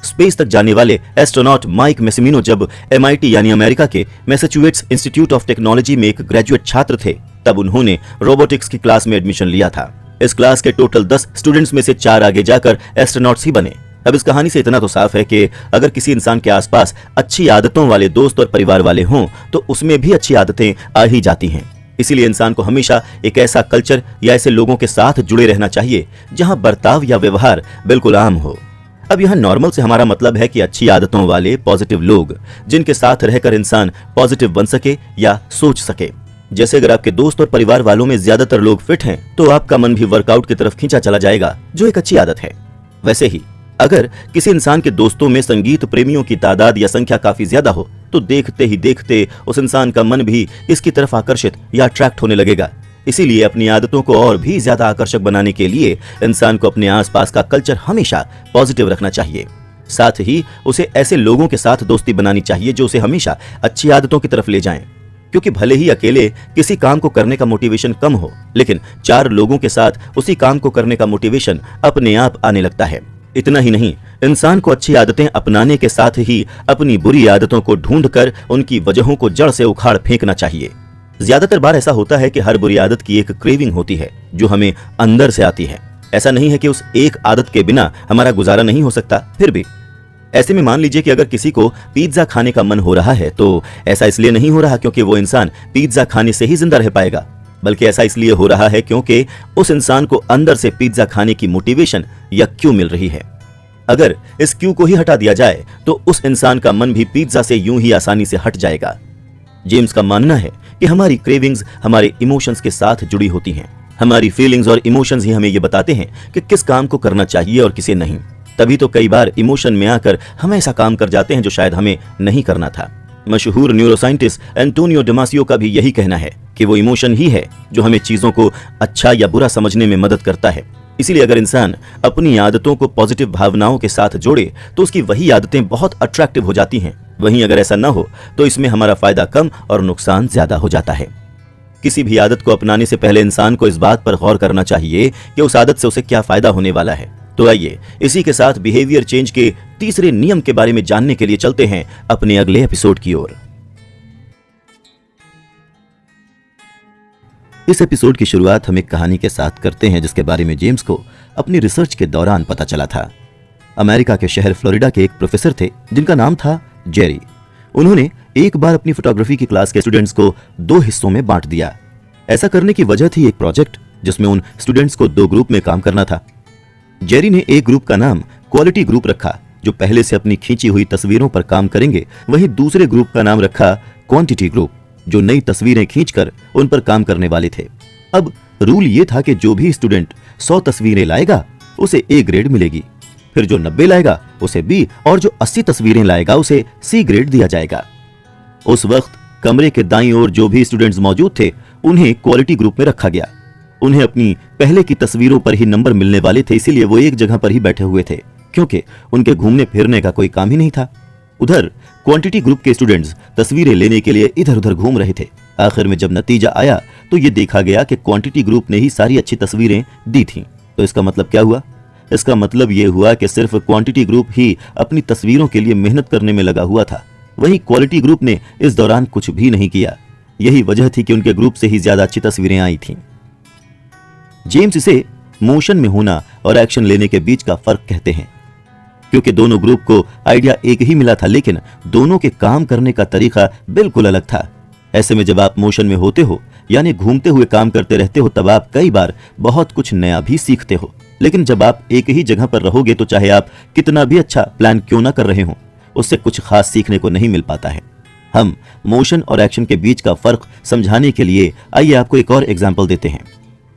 स्पेस तक जाने वाले एस्ट्रोनॉट माइक मेसिमिनो जब MIT यानी अमेरिका के मैसाचुसेट्स इंस्टीट्यूट ऑफ टेक्नोलॉजी में एक ग्रेजुएट छात्र थे, तब उन्होंने रोबोटिक्स की क्लास में एडमिशन लिया था। इस क्लास के टोटल 10 स्टूडेंट्स में से 4 आगे जाकर एस्ट्रोनॉट्स ही बने। अब इस कहानी से इतना तो साफ है कि अगर किसी इंसान के आसपास अच्छी आदतों वाले दोस्त और परिवार वाले हों तो उसमें भी अच्छी आदतें आ ही जाती हैं। इसीलिए इंसान को हमेशा एक ऐसा कल्चर या ऐसे लोगों के साथ जुड़े रहना चाहिए जहां बर्ताव या व्यवहार बिल्कुल आम हो। अब यहां नॉर्मल से हमारा मतलब है कि अच्छी आदतों वाले पॉजिटिव लोग, जिनके साथ रहकर इंसान पॉजिटिव बन सके या सोच सके। जैसे अगर आपके दोस्त और परिवार वालों में ज्यादातर लोग फिट हैं तो आपका मन भी वर्कआउट की तरफ खींचा चला जाएगा, जो एक अच्छी आदत है। वैसे ही अगर किसी इंसान के दोस्तों में संगीत प्रेमियों की तादाद या संख्या काफी ज्यादा हो तो देखते ही देखते उस इंसान का मन भी इसकी तरफ आकर्षित या अट्रैक्ट होने लगेगा। इसीलिए अपनी आदतों को और भी ज्यादा आकर्षक बनाने के लिए इंसान को अपने आसपास का कल्चर हमेशा पॉजिटिव रखना चाहिए। साथ ही उसे ऐसे लोगों के साथ दोस्ती बनानी चाहिए जो उसे हमेशा अच्छी आदतों की तरफ ले जाएं। क्योंकि भले ही अकेले किसी काम को करने का मोटिवेशन कम हो, लेकिन 4 लोगों के साथ उसी काम को करने का मोटिवेशन अपने आप आने लगता है। इतना ही नहीं, इंसान को अच्छी आदतें अपनाने के साथ ही अपनी बुरी आदतों को ढूंढकर उनकी वजहों को जड़ से उखाड़ फेंकना चाहिए। ज्यादातर बार ऐसा होता है कि हर बुरी आदत की एक क्रेविंग होती है जो हमें अंदर से आती है। ऐसा नहीं है कि उस एक आदत के बिना हमारा गुजारा नहीं हो सकता, फिर भी ऐसे में मान लीजिए कि अगर किसी को पिज्जा खाने का मन हो रहा है तो ऐसा इसलिए नहीं हो रहा क्योंकि वो इंसान पिज्जा खाने से ही जिंदा रह पाएगा, बल्कि ऐसा इसलिए हो रहा है क्योंकि उस इंसान को अंदर से पिज्जा खाने की मोटिवेशन या क्यू मिल रही है। अगर इस क्यू को ही हटा दिया जाए तो उस इंसान का मन भी पिज्जा से यूं ही आसानी से हट जाएगा। जेम्स का मानना है कि हमारी क्रेविंग्स हमारे इमोशंस के साथ जुड़ी होती हैं। हमारी फीलिंग्स और इमोशंस ही हमें ये बताते हैं कि किस काम को करना चाहिए और किसे नहीं। तभी तो कई बार इमोशन में आकर हम ऐसा काम कर जाते हैं जो शायद हमें नहीं करना था। मशहूर न्यूरोसाइंटिस्ट एंटोनियो डेमासियो का भी यही कहना है कि वो इमोशन ही है जो हमें चीजों को अच्छा या बुरा समझने में मदद करता है। इसीलिए अगर इंसान अपनी आदतों को पॉजिटिव भावनाओं के साथ जोड़े तो उसकी वही आदतें बहुत अट्रैक्टिव हो जाती हैं। वहीं अगर ऐसा न हो तो इसमें हमारा फायदा कम और नुकसान ज्यादा हो जाता है। किसी भी आदत को अपनाने से पहले इंसान को इस बात पर गौर करना चाहिए कि उस आदत से उसे क्या फायदा होने वाला है। तो आइए इसी के साथ बिहेवियर चेंज के तीसरे नियम के बारे में जानने के लिए चलते हैं अपने अगले एपिसोड की ओर। इस एपिसोड की शुरुआत हम एक कहानी के साथ करते हैं जिसके बारे में जेम्स को अपनी रिसर्च के दौरान पता चला था। अमेरिका के शहर फ्लोरिडा के एक प्रोफेसर थे जिनका नाम था जेरी। उन्होंने एक बार अपनी फोटोग्राफी की क्लास के स्टूडेंट्स को 2 हिस्सों में बांट दिया। ऐसा करने की वजह थी एक प्रोजेक्ट जिसमें उन स्टूडेंट्स को 2 ग्रुप में काम करना था। जेरी ने एक ग्रुप का नाम क्वालिटी ग्रुप रखा जो पहले से अपनी खींची हुई तस्वीरों पर काम करेंगे। वहीं दूसरे ग्रुप का नाम रखा क्वांटिटी ग्रुप जो नई तस्वीरें खींचकर उन पर काम करने वाले थे। अब रूल ये था कि जो भी स्टूडेंट 100 तस्वीरें लाएगा उसे A ग्रेड मिलेगी, फिर जो 90 लाएगा उसे B और जो 80 तस्वीरें लाएगा उसे C ग्रेड दिया जाएगा। उस वक्त कमरे के दाईं ओर जो भी स्टूडेंट्स मौजूद थे उन्हें क्वालिटी ग्रुप में रखा गया। उन्हें अपनी पहले की तस्वीरों पर ही नंबर मिलने वाले थे, इसीलिए वो एक जगह पर ही बैठे हुए थे क्योंकि उनके घूमने फिरने का कोई काम ही नहीं था। उधर क्वांटिटी ग्रुप के स्टूडेंट्स तस्वीरें लेने के लिए इधर उधर घूम रहे थे। आखिर में जब नतीजा आया तो ये देखा गया कि क्वांटिटी ग्रुप ने ही सारी अच्छी तस्वीरें दी थीं। तो इसका मतलब क्या हुआ? इसका मतलब ये हुआ कि सिर्फ क्वांटिटी ग्रुप ही अपनी तस्वीरों के लिए मेहनत करने में लगा हुआ था, वहीं क्वालिटी ग्रुप ने इस दौरान कुछ भी नहीं किया। यही वजह थी कि उनके ग्रुप से ही ज्यादा अच्छी तस्वीरें आई थीं। जेम्स इसे मोशन में होना और एक्शन लेने के बीच का फर्क कहते हैं, क्योंकि दोनों ग्रुप को आइडिया एक ही मिला था लेकिन दोनों के काम करने का तरीका बिल्कुल अलग था। ऐसे में जब आप मोशन में होते हो यानी घूमते हुए काम करते रहते हो तब आप कई बार बहुत कुछ नया भी सीखते हो, लेकिन जब आप एक ही जगह पर रहोगे तो चाहे आप कितना भी अच्छा प्लान क्यों ना कर रहे हो उससे कुछ खास सीखने को नहीं मिल पाता है। हम मोशन और एक्शन के बीच का फर्क समझाने के लिए आइए आपको एक और एग्जाम्पल देते हैं।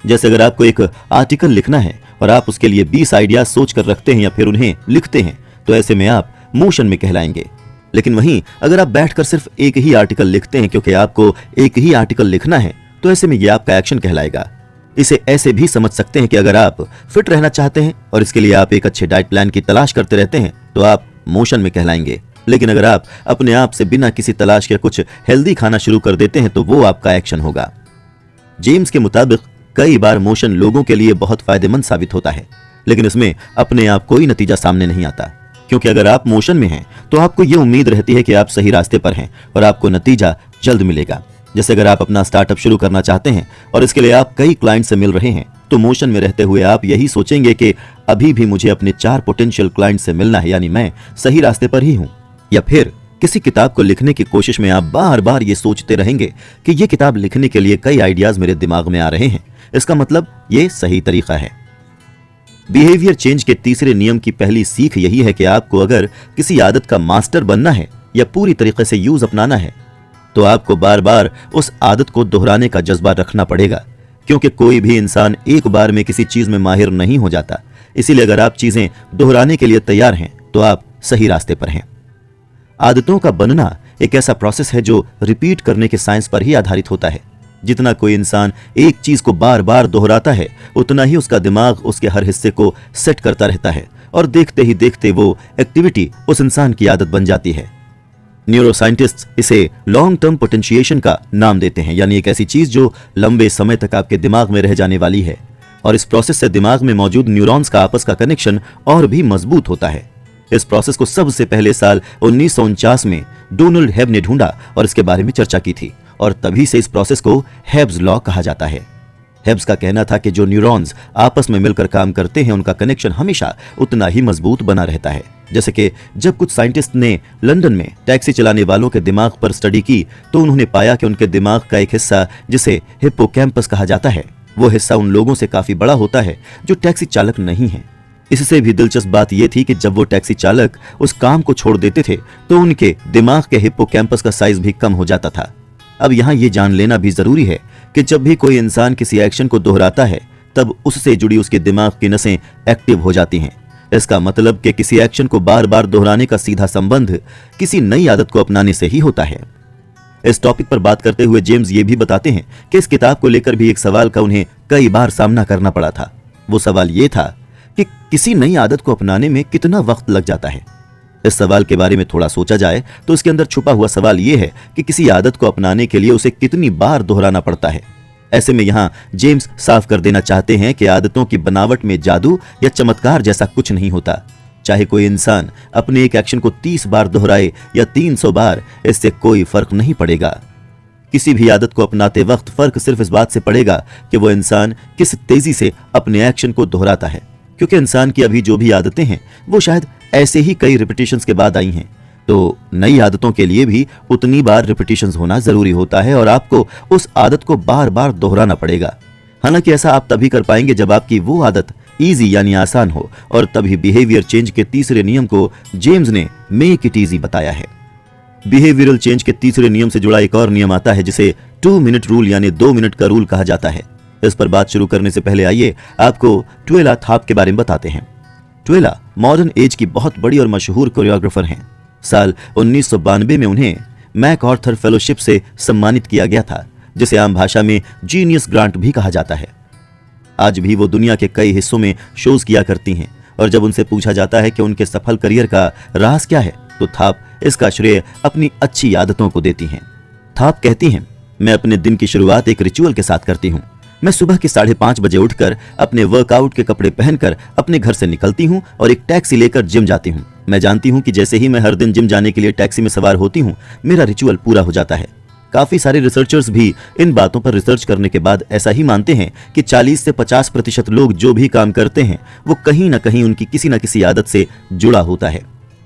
जैसे अगर आपको एक आर्टिकल लिखना है और आप उसके लिए 20 आइडियाज सोच कर रखते हैं या फिर उन्हें लिखते हैं तो ऐसे में आप मोशन में कहलाएंगे। लेकिन वहीं अगर आप बैठकर सिर्फ एक ही आर्टिकल लिखते हैं क्योंकि आपको एक ही आर्टिकल लिखना है तो ऐसे में यह आपका एक्शन कहलाएगा। इसे ऐसे भी समझ सकते हैं कि अगर आप फिट रहना चाहते हैं और इसके लिए आप एक अच्छे डाइट प्लान की तलाश करते रहते हैं तो आप मोशन में कहलाएंगे, लेकिन अगर आप अपने आप से बिना किसी तलाश के कुछ हेल्दी खाना शुरू कर देते हैं तो वो आपका एक्शन होगा। जेम्स के मुताबिक कई बार मोशन लोगों के लिए बहुत फायदेमंद साबित होता है, लेकिन इसमें अपने आप कोई नतीजा सामने नहीं आता, क्योंकि अगर आप मोशन में हैं तो आपको यह उम्मीद रहती है कि आप सही रास्ते पर हैं और आपको नतीजा जल्द मिलेगा। जैसे अगर आप अपना स्टार्टअप शुरू करना चाहते हैं और इसके लिए आप कई क्लाइंट से मिल रहे हैं तो मोशन में रहते हुए आप यही सोचेंगे कि अभी भी मुझे अपने 4 पोटेंशियल क्लाइंट से मिलना है, यानी मैं सही रास्ते पर ही हूं। या फिर किसी किताब को लिखने की कोशिश में आप बार बार ये सोचते रहेंगे कि ये किताब लिखने के लिए कई आइडियाज मेरे दिमाग में आ रहे हैं, इसका मतलब ये सही तरीका है। बिहेवियर चेंज के तीसरे नियम की पहली सीख यही है कि आपको अगर किसी आदत का मास्टर बनना है या पूरी तरीके से यूज अपनाना है तो आपको बार बार उस आदत को दोहराने का जज्बा रखना पड़ेगा, क्योंकि कोई भी इंसान एक बार में किसी चीज में माहिर नहीं हो जाता। इसीलिए अगर आप चीजें दोहराने के लिए तैयार हैं तो आप सही रास्ते पर हैं। आदतों का बनना एक ऐसा प्रोसेस है जो रिपीट करने के साइंस पर ही आधारित होता है। जितना कोई इंसान एक चीज को बार बार दोहराता है उतना ही उसका दिमाग उसके हर हिस्से को सेट करता रहता है और देखते ही देखते वो एक्टिविटी उस इंसान की आदत बन जाती है। न्यूरोसाइंटिस्ट इसे लॉन्ग टर्म पोटेंशिएशन का नाम देते हैं, यानी एक ऐसी चीज जो लंबे समय तक आपके दिमाग में रह जाने वाली है, और इस प्रोसेस से दिमाग में मौजूद न्यूरॉन्स का आपस का कनेक्शन और भी मजबूत होता है। इस प्रोसेस को सबसे पहले साल 1949 में डोनाल्ड हेब ने ढूंढा और इसके बारे में चर्चा की थी, और तभी से इस प्रोसेस को हेब्स लॉ कहा जाता है। हेब्स का कहना था कि जो न्यूरॉन्स आपस में मिलकर काम करते हैं उनका कनेक्शन हमेशा उतना ही मजबूत बना रहता है। जैसे कि जब कुछ साइंटिस्ट ने लंदन में टैक्सी चलाने वालों के दिमाग पर स्टडी की तो उन्होंने पाया कि उनके दिमाग का एक हिस्सा जिसे हिप्पोकैम्पस कहा जाता है वो हिस्सा उन लोगों से काफी बड़ा होता है जो टैक्सी चालक नहीं है। इससे भी दिलचस्प बात यह थी कि जब वो टैक्सी चालक उस काम को छोड़ देते थे तो उनके दिमाग के हिप्पोकैम्पस का साइज भी कम हो जाता था। अब यहाँ ये जान लेना भी जरूरी है कि जब भी कोई इंसान किसी एक्शन को दोहराता है तब उससे जुड़ी उसके दिमाग की नसें एक्टिव हो जाती हैं। इसका मतलब कि किसी एक्शन को बार बार दोहराने का सीधा संबंध किसी नई आदत को अपनाने से ही होता है। इस टॉपिक पर बात करते हुए जेम्स ये भी बताते हैं कि इस किताब को लेकर भी एक सवाल का उन्हें कई बार सामना करना पड़ा था। वो सवाल ये था कि किसी नई आदत को अपनाने में कितना वक्त लग जाता है। इस सवाल के बारे में थोड़ा सोचा जाए तो इसके अंदर छुपा हुआ सवाल यह है कि किसी आदत को अपनाने के लिए उसे कितनी बार दोहराना पड़ता है। ऐसे में यहाँ जेम्स साफ कर देना चाहते हैं कि आदतों की बनावट में जादू या चमत्कार जैसा कुछ नहीं होता। चाहे कोई इंसान अपने एक एक्शन को 30 बार दोहराए या 300 बार, इससे कोई फर्क नहीं पड़ेगा। किसी भी आदत को अपनाते वक्त फर्क सिर्फ इस बात से पड़ेगा कि वो इंसान किस तेजी से अपने एक्शन को दोहराता है, क्योंकि इंसान की अभी जो भी आदतें हैं वो शायद ऐसे ही कई रिपीटिशंस के बाद आई हैं। तो नई आदतों के लिए भी उतनी बार रिपीटिशंस होना जरूरी होता है और आपको उस आदत को बार बार दोहराना पड़ेगा। हालांकि ऐसा आप तभी कर पाएंगे जब आपकी वो आदत इजी यानी आसान हो, और तभी बिहेवियर चेंज के तीसरे नियम को जेम्स ने मेक इट इजी बताया है। बिहेवियरल चेंज के तीसरे नियम से जुड़ा एक और नियम आता है जिसे 2 मिनट रूल यानी 2 मिनट का रूल कहा जाता है। इस पर बात शुरू करने से पहले आइए आपको ट्वेला थाप के बारे में बताते हैं। ट्वेला मॉडर्न एज की बहुत बड़ी और मशहूर कोरियोग्राफर हैं। साल 1992 में उन्हें मैक ऑर्थर फेलोशिप से सम्मानित किया गया था, जिसे आम भाषा में जीनियस ग्रांट भी कहा जाता है। आज भी वो दुनिया के कई हिस्सों में शोज किया करती हैं, और जब उनसे पूछा जाता है कि उनके सफल करियर का राज क्या है, तो थाप इसका श्रेय अपनी अच्छी आदतों को देती हैं। थाप कहती हैं, मैं अपने दिन की शुरुआत एक रिचुअल के साथ करती हूँ। मैं सुबह के 5:30 बजे उठकर अपने वर्कआउट के कपड़े पहनकर अपने घर से निकलती हूँ और एक टैक्सी लेकर जिम जाती हूँ। मैं जानती हूँ कि जैसे ही मैं हर दिन जिम जाने के लिए टैक्सी में सवार होती हूँ, मेरा रिचुअल पूरा हो जाता है। काफी सारे रिसर्चर्स भी इन बातों पर रिसर्च करने के बाद ऐसा ही मानते हैं कि 40 से 50% लोग जो भी काम करते हैं वो कहीं ना कहीं उनकी किसी न किसी आदत से जुड़ा होता है।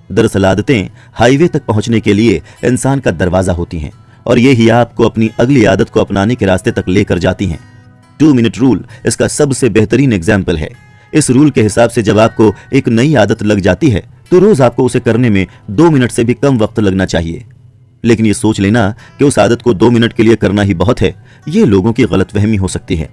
दरअसल आदतें हाईवे तक पहुंचने के लिए इंसान का दरवाजा होती हैं, और ये ही आपको अपनी अगली आदत को अपनाने के रास्ते तक लेकर जाती हैं। 2 मिनट रूल इसका सबसे बेहतरीन एग्जाम्पल है। इस रूल के हिसाब से जब आपको एक नई आदत लग जाती है तो रोज आपको उसे करने में 2 मिनट से भी कम वक्त लगना चाहिए। लेकिन ये सोच लेना कि उस आदत को 2 मिनट के लिए करना ही बहुत है, ये लोगों की गलतफहमी हो सकती है।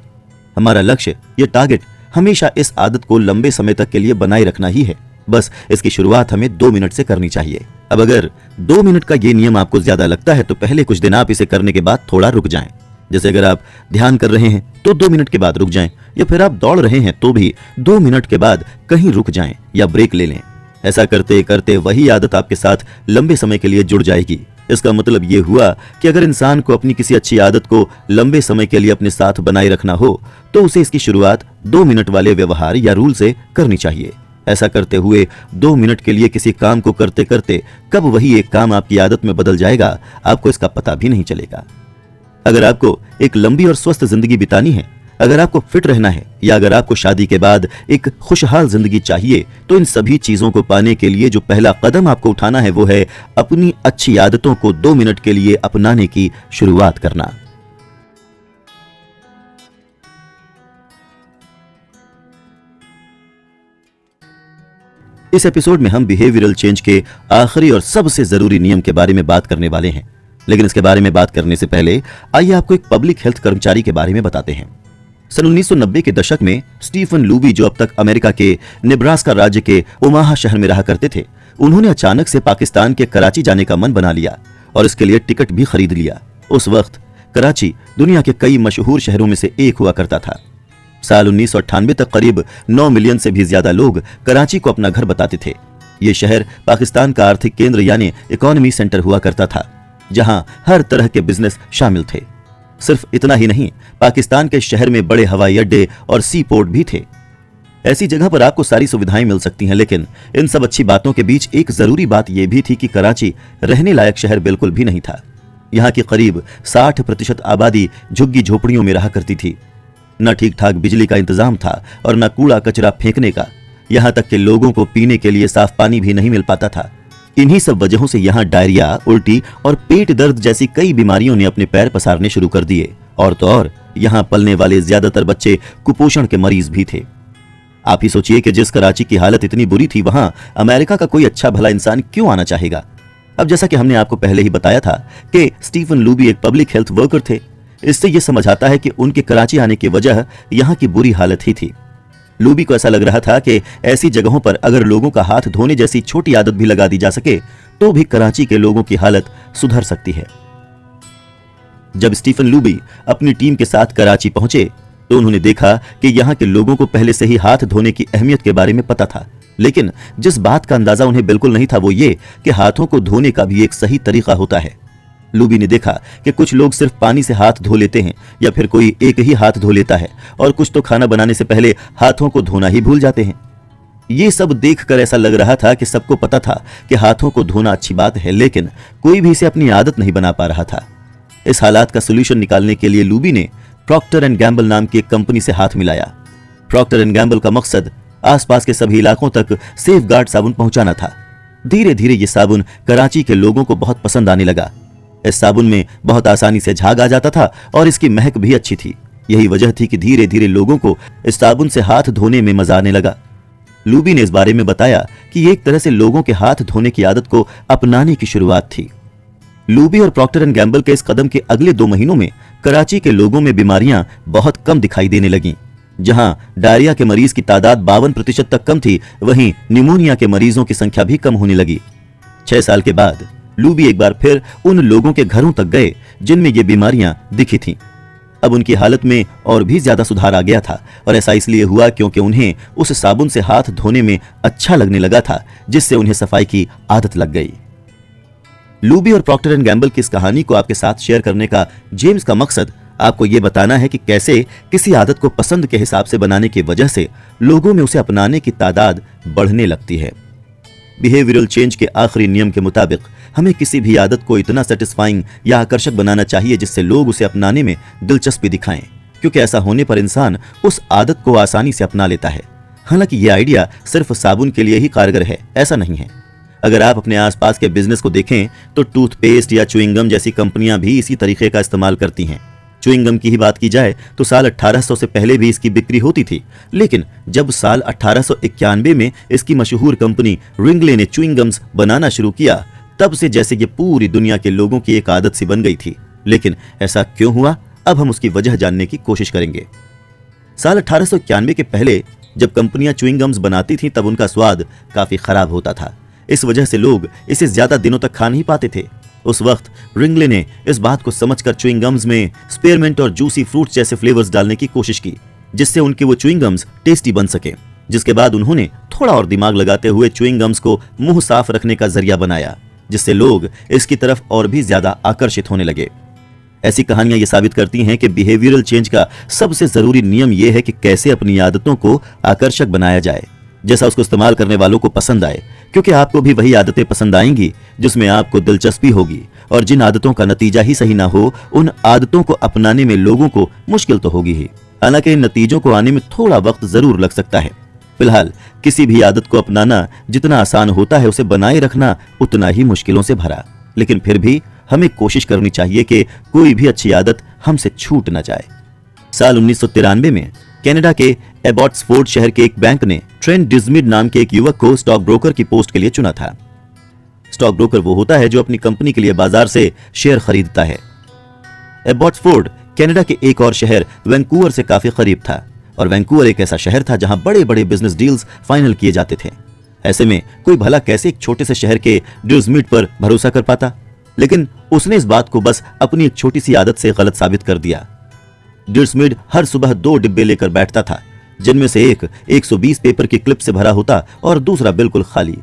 हमारा लक्ष्य, ये टारगेट हमेशा इस आदत को लंबे समय तक के लिए बनाए रखना ही है। बस इसकी शुरुआत हमें 2 मिनट से करनी चाहिए। अब अगर 2 मिनट का ये नियम आपको ज्यादा लगता है तो पहले कुछ दिन आप इसे करने के बाद थोड़ा रुक जाएं। जैसे अगर आप ध्यान कर रहे हैं तो 2 मिनट के बाद रुक जाएं, या फिर आप दौड़ रहे हैं तो भी 2 मिनट के बाद कहीं रुक जाएं या ब्रेक ले लें। ऐसा करते करते वही आदत आपके साथ लंबे समय के लिए जुड़ जाएगी। इसका मतलब ये हुआ कि अगर इंसान को अपनी किसी अच्छी आदत को लंबे समय के लिए अपने साथ बनाए रखना हो तो उसे इसकी शुरुआत 2 मिनट वाले व्यवहार या रूल से करनी चाहिए। ऐसा करते हुए 2 मिनट के लिए किसी काम को करते करते कब वही एक काम आपकी आदत में बदल जाएगा, आपको इसका पता भी नहीं चलेगा। अगर आपको एक लंबी और स्वस्थ जिंदगी बितानी है, अगर आपको फिट रहना है, या अगर आपको शादी के बाद एक खुशहाल जिंदगी चाहिए, तो इन सभी चीजों को पाने के लिए जो पहला कदम आपको उठाना है वो है अपनी अच्छी आदतों को 2 मिनट के लिए अपनाने की शुरुआत करना। इस एपिसोड में हम बिहेवियरल चेंज के आखिरी और सबसे जरूरी नियम के बारे में बात करने वाले हैं। लेकिन इसके बारे में बात करने से पहले आइए आपको एक पब्लिक हेल्थ कर्मचारी के बारे में बताते हैं। सन 1990 के दशक में स्टीफन लूबी, जो अब तक अमेरिका के नेब्रास्का राज्य के ओमाहा शहर में रहा करते थे, उन्होंने अचानक से पाकिस्तान के कराची जाने का मन बना लिया और इसके लिए टिकट भी खरीद लिया। उस वक्त कराची दुनिया के कई मशहूर शहरों में से एक हुआ करता था। साल 1998 तक करीब 9 मिलियन से भी ज्यादा लोग कराची को अपना घर बताते थे। ये शहर पाकिस्तान का आर्थिक केंद्र यानी इकोनॉमी सेंटर हुआ करता था, जहां हर तरह के बिजनेस शामिल थे। सिर्फ इतना ही नहीं, पाकिस्तान के शहर में बड़े हवाई अड्डे और सी पोर्ट भी थे। ऐसी जगह पर आपको सारी सुविधाएं मिल सकती हैं, लेकिन इन सब अच्छी बातों के बीच एक जरूरी बात यह भी थी कि कराची रहने लायक शहर बिल्कुल भी नहीं था। यहाँ की करीब 60% आबादी झुग्गी झोपड़ियों में रहा करती थी। न ठीक ठाक बिजली का इंतजाम था और न कूड़ा कचरा फेंकने का। यहाँ तक कि लोगों को पीने के लिए साफ पानी भी नहीं मिल पाता था। इन्हीं सब वजहों से यहाँ डायरिया, उल्टी और पेट दर्द जैसी कई बीमारियों ने अपने पैर पसारने शुरू कर दिए। और तो और यहाँ पलने वाले ज्यादातर बच्चे कुपोषण के मरीज भी थे। आप ही सोचिए कि जिस कराची की हालत इतनी बुरी थी, वहां अमेरिका का कोई अच्छा भला इंसान क्यों आना चाहेगा। अब जैसा कि हमने आपको पहले ही बताया था कि स्टीफन लूबी एक पब्लिक हेल्थ वर्कर थे, इससे यह समझ आता है कि उनके कराची आने की वजह यहाँ की बुरी हालत ही थी। लूबी को ऐसा लग रहा था कि ऐसी जगहों पर अगर लोगों का हाथ धोने जैसी छोटी आदत भी लगा दी जा सके तो भी कराची के लोगों की हालत सुधर सकती है। जब स्टीफन लूबी अपनी टीम के साथ कराची पहुंचे तो उन्होंने देखा कि यहाँ के लोगों को पहले से ही हाथ धोने की अहमियत के बारे में पता था, लेकिन जिस बात का अंदाजा उन्हें बिल्कुल नहीं था वो ये कि हाथों को धोने का भी एक सही तरीका होता है। लूबी ने देखा कि कुछ लोग सिर्फ पानी से हाथ धो लेते हैं या फिर कोई एक ही हाथ धो लेता है और कुछ तो खाना बनाने से पहले हाथों को धोना ही भूल जाते हैं। ये सब देखकर ऐसा लग रहा था कि सबको पता था कि हाथों को धोना अच्छी बात है, लेकिन कोई भी इसे अपनी आदत नहीं बना पा रहा था। इस हालात का सोल्यूशन निकालने के लिए लूबी ने प्रॉक्टर एंड गैम्बल नाम की एक कंपनी से हाथ मिलाया। प्रॉक्टर एंड गैम्बल का मकसद आसपास के सभी इलाकों तक सेफ गार्ड साबुन पहुंचाना था। धीरे धीरे ये साबुन कराची के लोगों को बहुत पसंद आने लगा। इस साबुन में बहुत आसानी से झाग आ जाता था और इसकी महक भी अच्छी थी। यही वजह थी कि धीरे धीरे लोगों को इस साबुन से हाथ धोने में मजा आने लगा। लूबी ने इस बारे में बताया कि ये एक तरह से लोगों के हाथ धोने की आदत को अपनाने की शुरुआत थी। लूबी और प्रॉक्टर एंड गैम्बल के इस कदम के अगले 2 महीनों में कराची के लोगों में बीमारियां बहुत कम दिखाई देने लगीं। जहां डायरिया के मरीज की तादाद 52% तक कम थी, वहीं निमोनिया के मरीजों की संख्या भी कम होने लगी। 6 साल के बाद लूबी एक बार फिर उन लोगों के घरों तक गए जिनमें ये बीमारियां दिखी थीं। अब उनकी हालत में और भी ज्यादा सुधार आ गया था, और ऐसा इसलिए हुआ क्योंकि उन्हें उस साबुन से हाथ धोने में अच्छा लगने लगा था, जिससे उन्हें सफाई की आदत लग गई। लूबी और प्रॉक्टर एंड गैम्बल की इस कहानी को आपके साथ शेयर करने का जेम्स का मकसद आपको यह बताना है कि कैसे किसी आदत को पसंद के हिसाब से बनाने की वजह से लोगों में उसे अपनाने की तादाद बढ़ने लगती है। बिहेवियरल चेंज के आखिरी नियम के मुताबिक हमें किसी भी आदत को इतना सेटिस्फाइंग या आकर्षक बनाना चाहिए जिससे लोग उसे अपनाने में दिलचस्पी दिखाएं, क्योंकि ऐसा होने पर इंसान उस आदत को आसानी से अपना लेता है। हालांकि यह आइडिया सिर्फ साबुन के लिए ही कारगर है, ऐसा नहीं है। अगर आप अपने आसपास के बिजनेस को देखें तो टूथपेस्ट या च्युइंगम जैसी कंपनियां भी इसी तरीके का इस्तेमाल करती हैं। च्युइंगम की ही बात की जाए तो साल 1800 से पहले भी इसकी बिक्री होती थी, लेकिन जब साल 1891 में इसकी मशहूर कंपनी रिंगले ने च्युइंगम्स बनाना शुरू किया, तब से जैसे ये पूरी दुनिया के लोगों की एक आदत सी बन गई थी। लेकिन ऐसा क्यों हुआ, अब हम उसकी वजह जानने की कोशिश करेंगे। साल 1891 के पहले जब कंपनियां च्युइंगम्स बनाती थीं, तब उनका स्वाद काफी खराब होता था। इस वजह से लोग इसे ज्यादा दिनों तक खा नहीं पाते थे। उस वक्त रिंगले ने इस बात को समझकर च्युइंगम्स में स्पेयरमेंट और जूसी फ्रूट्स जैसे फ्लेवर्स डालने की कोशिश की, जिससे उनके वो च्युइंगम्स टेस्टी बन सके। जिसके बाद उन्होंने थोड़ा और दिमाग लगाते हुए च्युइंगम्स को मुंह साफ रखने का जरिया बनाया, जिससे लोग इसकी तरफ और भी ज्यादा आकर्षित होने लगे। ऐसी कहानियां ये साबित करती हैं कि बिहेवियरल चेंज का सबसे जरूरी नियम यह है कि कैसे अपनी आदतों को आकर्षक बनाया जाए, जैसा उसको इस्तेमाल करने वालों को पसंद आए, क्योंकि आपको भी वही आदतें पसंद आएंगी जिसमें आपको दिलचस्पी होगी, और जिन आदतों का नतीजा ही सही ना हो, उन आदतों को अपनाने में लोगों को मुश्किल तो होगी ही। हालांकि इन नतीजों को आने में थोड़ा वक्त जरूर लग सकता है। फिलहाल किसी भी आदत को अपनाना जितना आसान होता है, उसे बनाए रखना उतना ही मुश्किलों से भरा। लेकिन फिर भी हमें कोशिश करनी चाहिए कि कोई भी अच्छी आदत हमसे छूट न जाए। साल 1993 में कनाडा के एबॉट्सफोर्ड शहर के एक बैंक ने ट्रेंट डिज्मिड नाम के एक युवक को स्टॉक ब्रोकर की पोस्ट के लिए चुना था। स्टॉक ब्रोकर वो होता है जो अपनी कंपनी के लिए बाजार से शेयर खरीदता है। एबॉट्सफोर्ड कनाडा के एक और शहर वैंकूवर से काफी करीब था, और वैंकूवर एक ऐसा शहर था जहां बड़े बड़े बिजनेस डील्स फाइनल किए जाते थे। ऐसे में कोई भला कैसे एक छोटे से शहर के डिज्मिड पर भरोसा कर पाता। लेकिन उसने इस बात को बस अपनी एक छोटी सी आदत से गलत साबित कर दिया। डिज्मिड हर सुबह 2 डिब्बे लेकर बैठता था, जिनमें से एक 120 पेपर की क्लिप से भरा होता और दूसरा बिल्कुल खाली।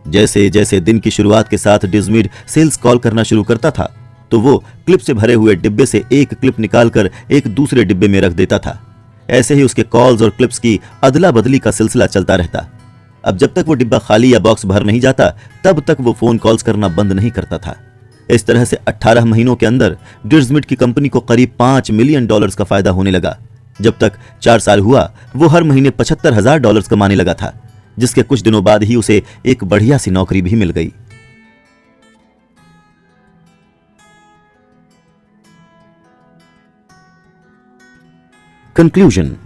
जैसे जैसे दिन की शुरुआत के साथ डिज्मिड सेल्स कॉल करना शुरू करता था, तो वो क्लिप से भरे हुए डिब्बे से एक क्लिप निकालकर एक दूसरे डिब्बे में रख देता था। ऐसे ही उसके कॉल्स और क्लिप्स की अदला बदली का सिलसिला चलता रहता। अब जब तक वो डिब्बा खाली या बॉक्स भर नहीं जाता, तब तक वो फोन कॉल्स करना बंद नहीं करता था। इस तरह से 18 महीनों के अंदर डिज्मिड की कंपनी को करीब $5 मिलियन का फायदा होने लगा। जब तक 4 साल हुआ, वो हर महीने $75,000 कमाने लगा था, जिसके कुछ दिनों बाद ही उसे एक बढ़िया सी नौकरी भी मिल गई। कंक्लूजन।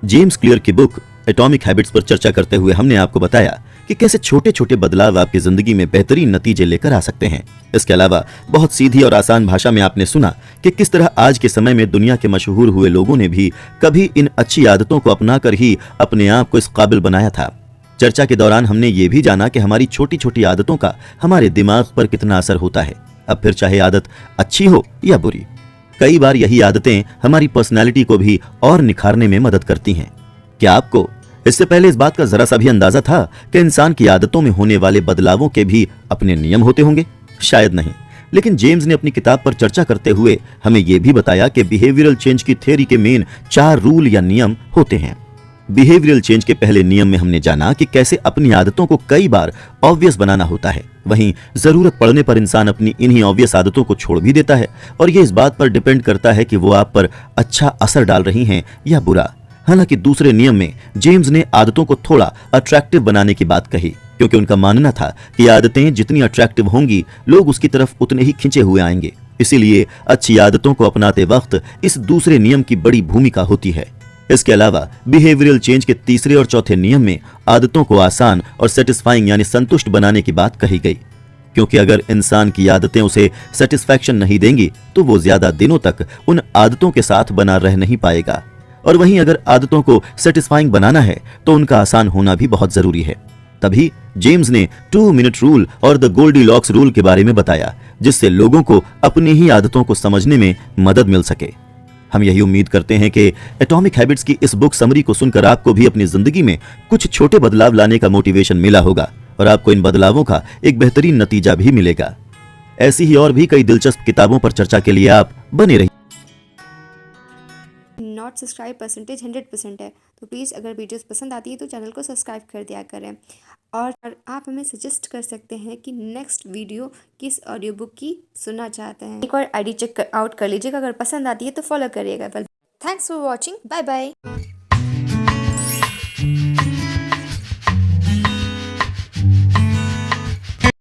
जेम्स क्लियर की बुक एटॉमिक हैबिट्स पर चर्चा करते हुए हमने आपको बताया कि कैसे छोटे छोटे बदलाव आपकी जिंदगी में बेहतरीन नतीजे लेकर आ सकते हैं। इसके अलावा बहुत सीधी और आसान भाषा में आपने सुना कि किस तरह आज के समय में दुनिया के मशहूर हुए लोगों ने भी कभी इन अच्छी आदतों को अपनाकर ही अपने आप को इस काबिल बनाया था। चर्चा के दौरान हमने ये भी जाना कि हमारी छोटी छोटी आदतों का हमारे दिमाग पर कितना असर होता है, अब फिर चाहे आदत अच्छी हो या बुरी। कई बार यही आदतें हमारी पर्सनैलिटी को भी और निखारने में मदद करती हैं। क्या आपको इससे पहले इस बात का जरा सा भी अंदाजा था कि इंसान की आदतों में होने वाले बदलावों के भी अपने नियम होते होंगे? शायद नहीं, लेकिन जेम्स ने अपनी किताब पर चर्चा करते हुए हमें यह भी बताया कि बिहेवियरल चेंज की थ्योरी के मेन 4 रूल या नियम होते हैं। बिहेवियरल चेंज के पहले नियम में हमने जाना कि कैसे अपनी आदतों को कई बार ऑब्वियस बनाना होता है, वहीं जरूरत पड़ने पर इंसान अपनी इन्हीं ऑब्वियस आदतों को छोड़ भी देता है, और यह इस बात पर डिपेंड करता है कि वो आप पर अच्छा असर डाल रही हैं या बुरा। हालांकि दूसरे नियम में जेम्स ने आदतों को थोड़ा अट्रैक्टिव बनाने की बात कही, क्योंकि उनका मानना था कि आदतें जितनी अट्रैक्टिव होंगी, लोग उसकी तरफ उतने ही खिंचे हुए आएंगे। इसीलिए अच्छी आदतों को अपनाते वक्त इस दूसरे नियम की बड़ी भूमिका होती है। इसके अलावा बिहेवियरल चेंज के तीसरे और चौथे नियम में आदतों को आसान और सेटिस्फाइंग यानी संतुष्ट बनाने की बात कही गई, क्योंकि अगर इंसान की आदतें उसे सेटिस्फैक्शन नहीं देंगी तो वो ज्यादा दिनों तक उन आदतों के साथ बना रह नहीं पाएगा। और वहीं अगर आदतों को सेटिस्फाइंग बनाना है तो उनका आसान होना भी बहुत जरूरी है। तभी जेम्स ने 2 मिनट रूल और द गोल्डीलॉक्स रूल के बारे में बताया, जिससे लोगों को अपनी ही आदतों को समझने में मदद मिल सके। हम यही उम्मीद करते हैं कि एटॉमिक हैबिट्स की इस बुक समरी को सुनकर आपको भी अपनी जिंदगी में कुछ छोटे बदलाव लाने का मोटिवेशन मिला होगा और आपको इन बदलावों का एक बेहतरीन नतीजा भी मिलेगा। ऐसी ही और भी कई दिलचस्प किताबों पर चर्चा के लिए आप बने रहिए। नॉट सब्सक्राइब परसेंटेज 100% है, तो प्लीज़ अगर वीडियोस पसंद आती है तो चैनल को सब्सक्राइब कर दिया करें। और आप हमें सजेस्ट कर सकते हैं कि नेक्स्ट वीडियो किस ऑडियो बुक की सुनना चाहते हैं। एक और आईडी चेक आउट कर लीजिएगा, अगर पसंद आती है तो फॉलो करिएगा। Thanks for watching, bye bye.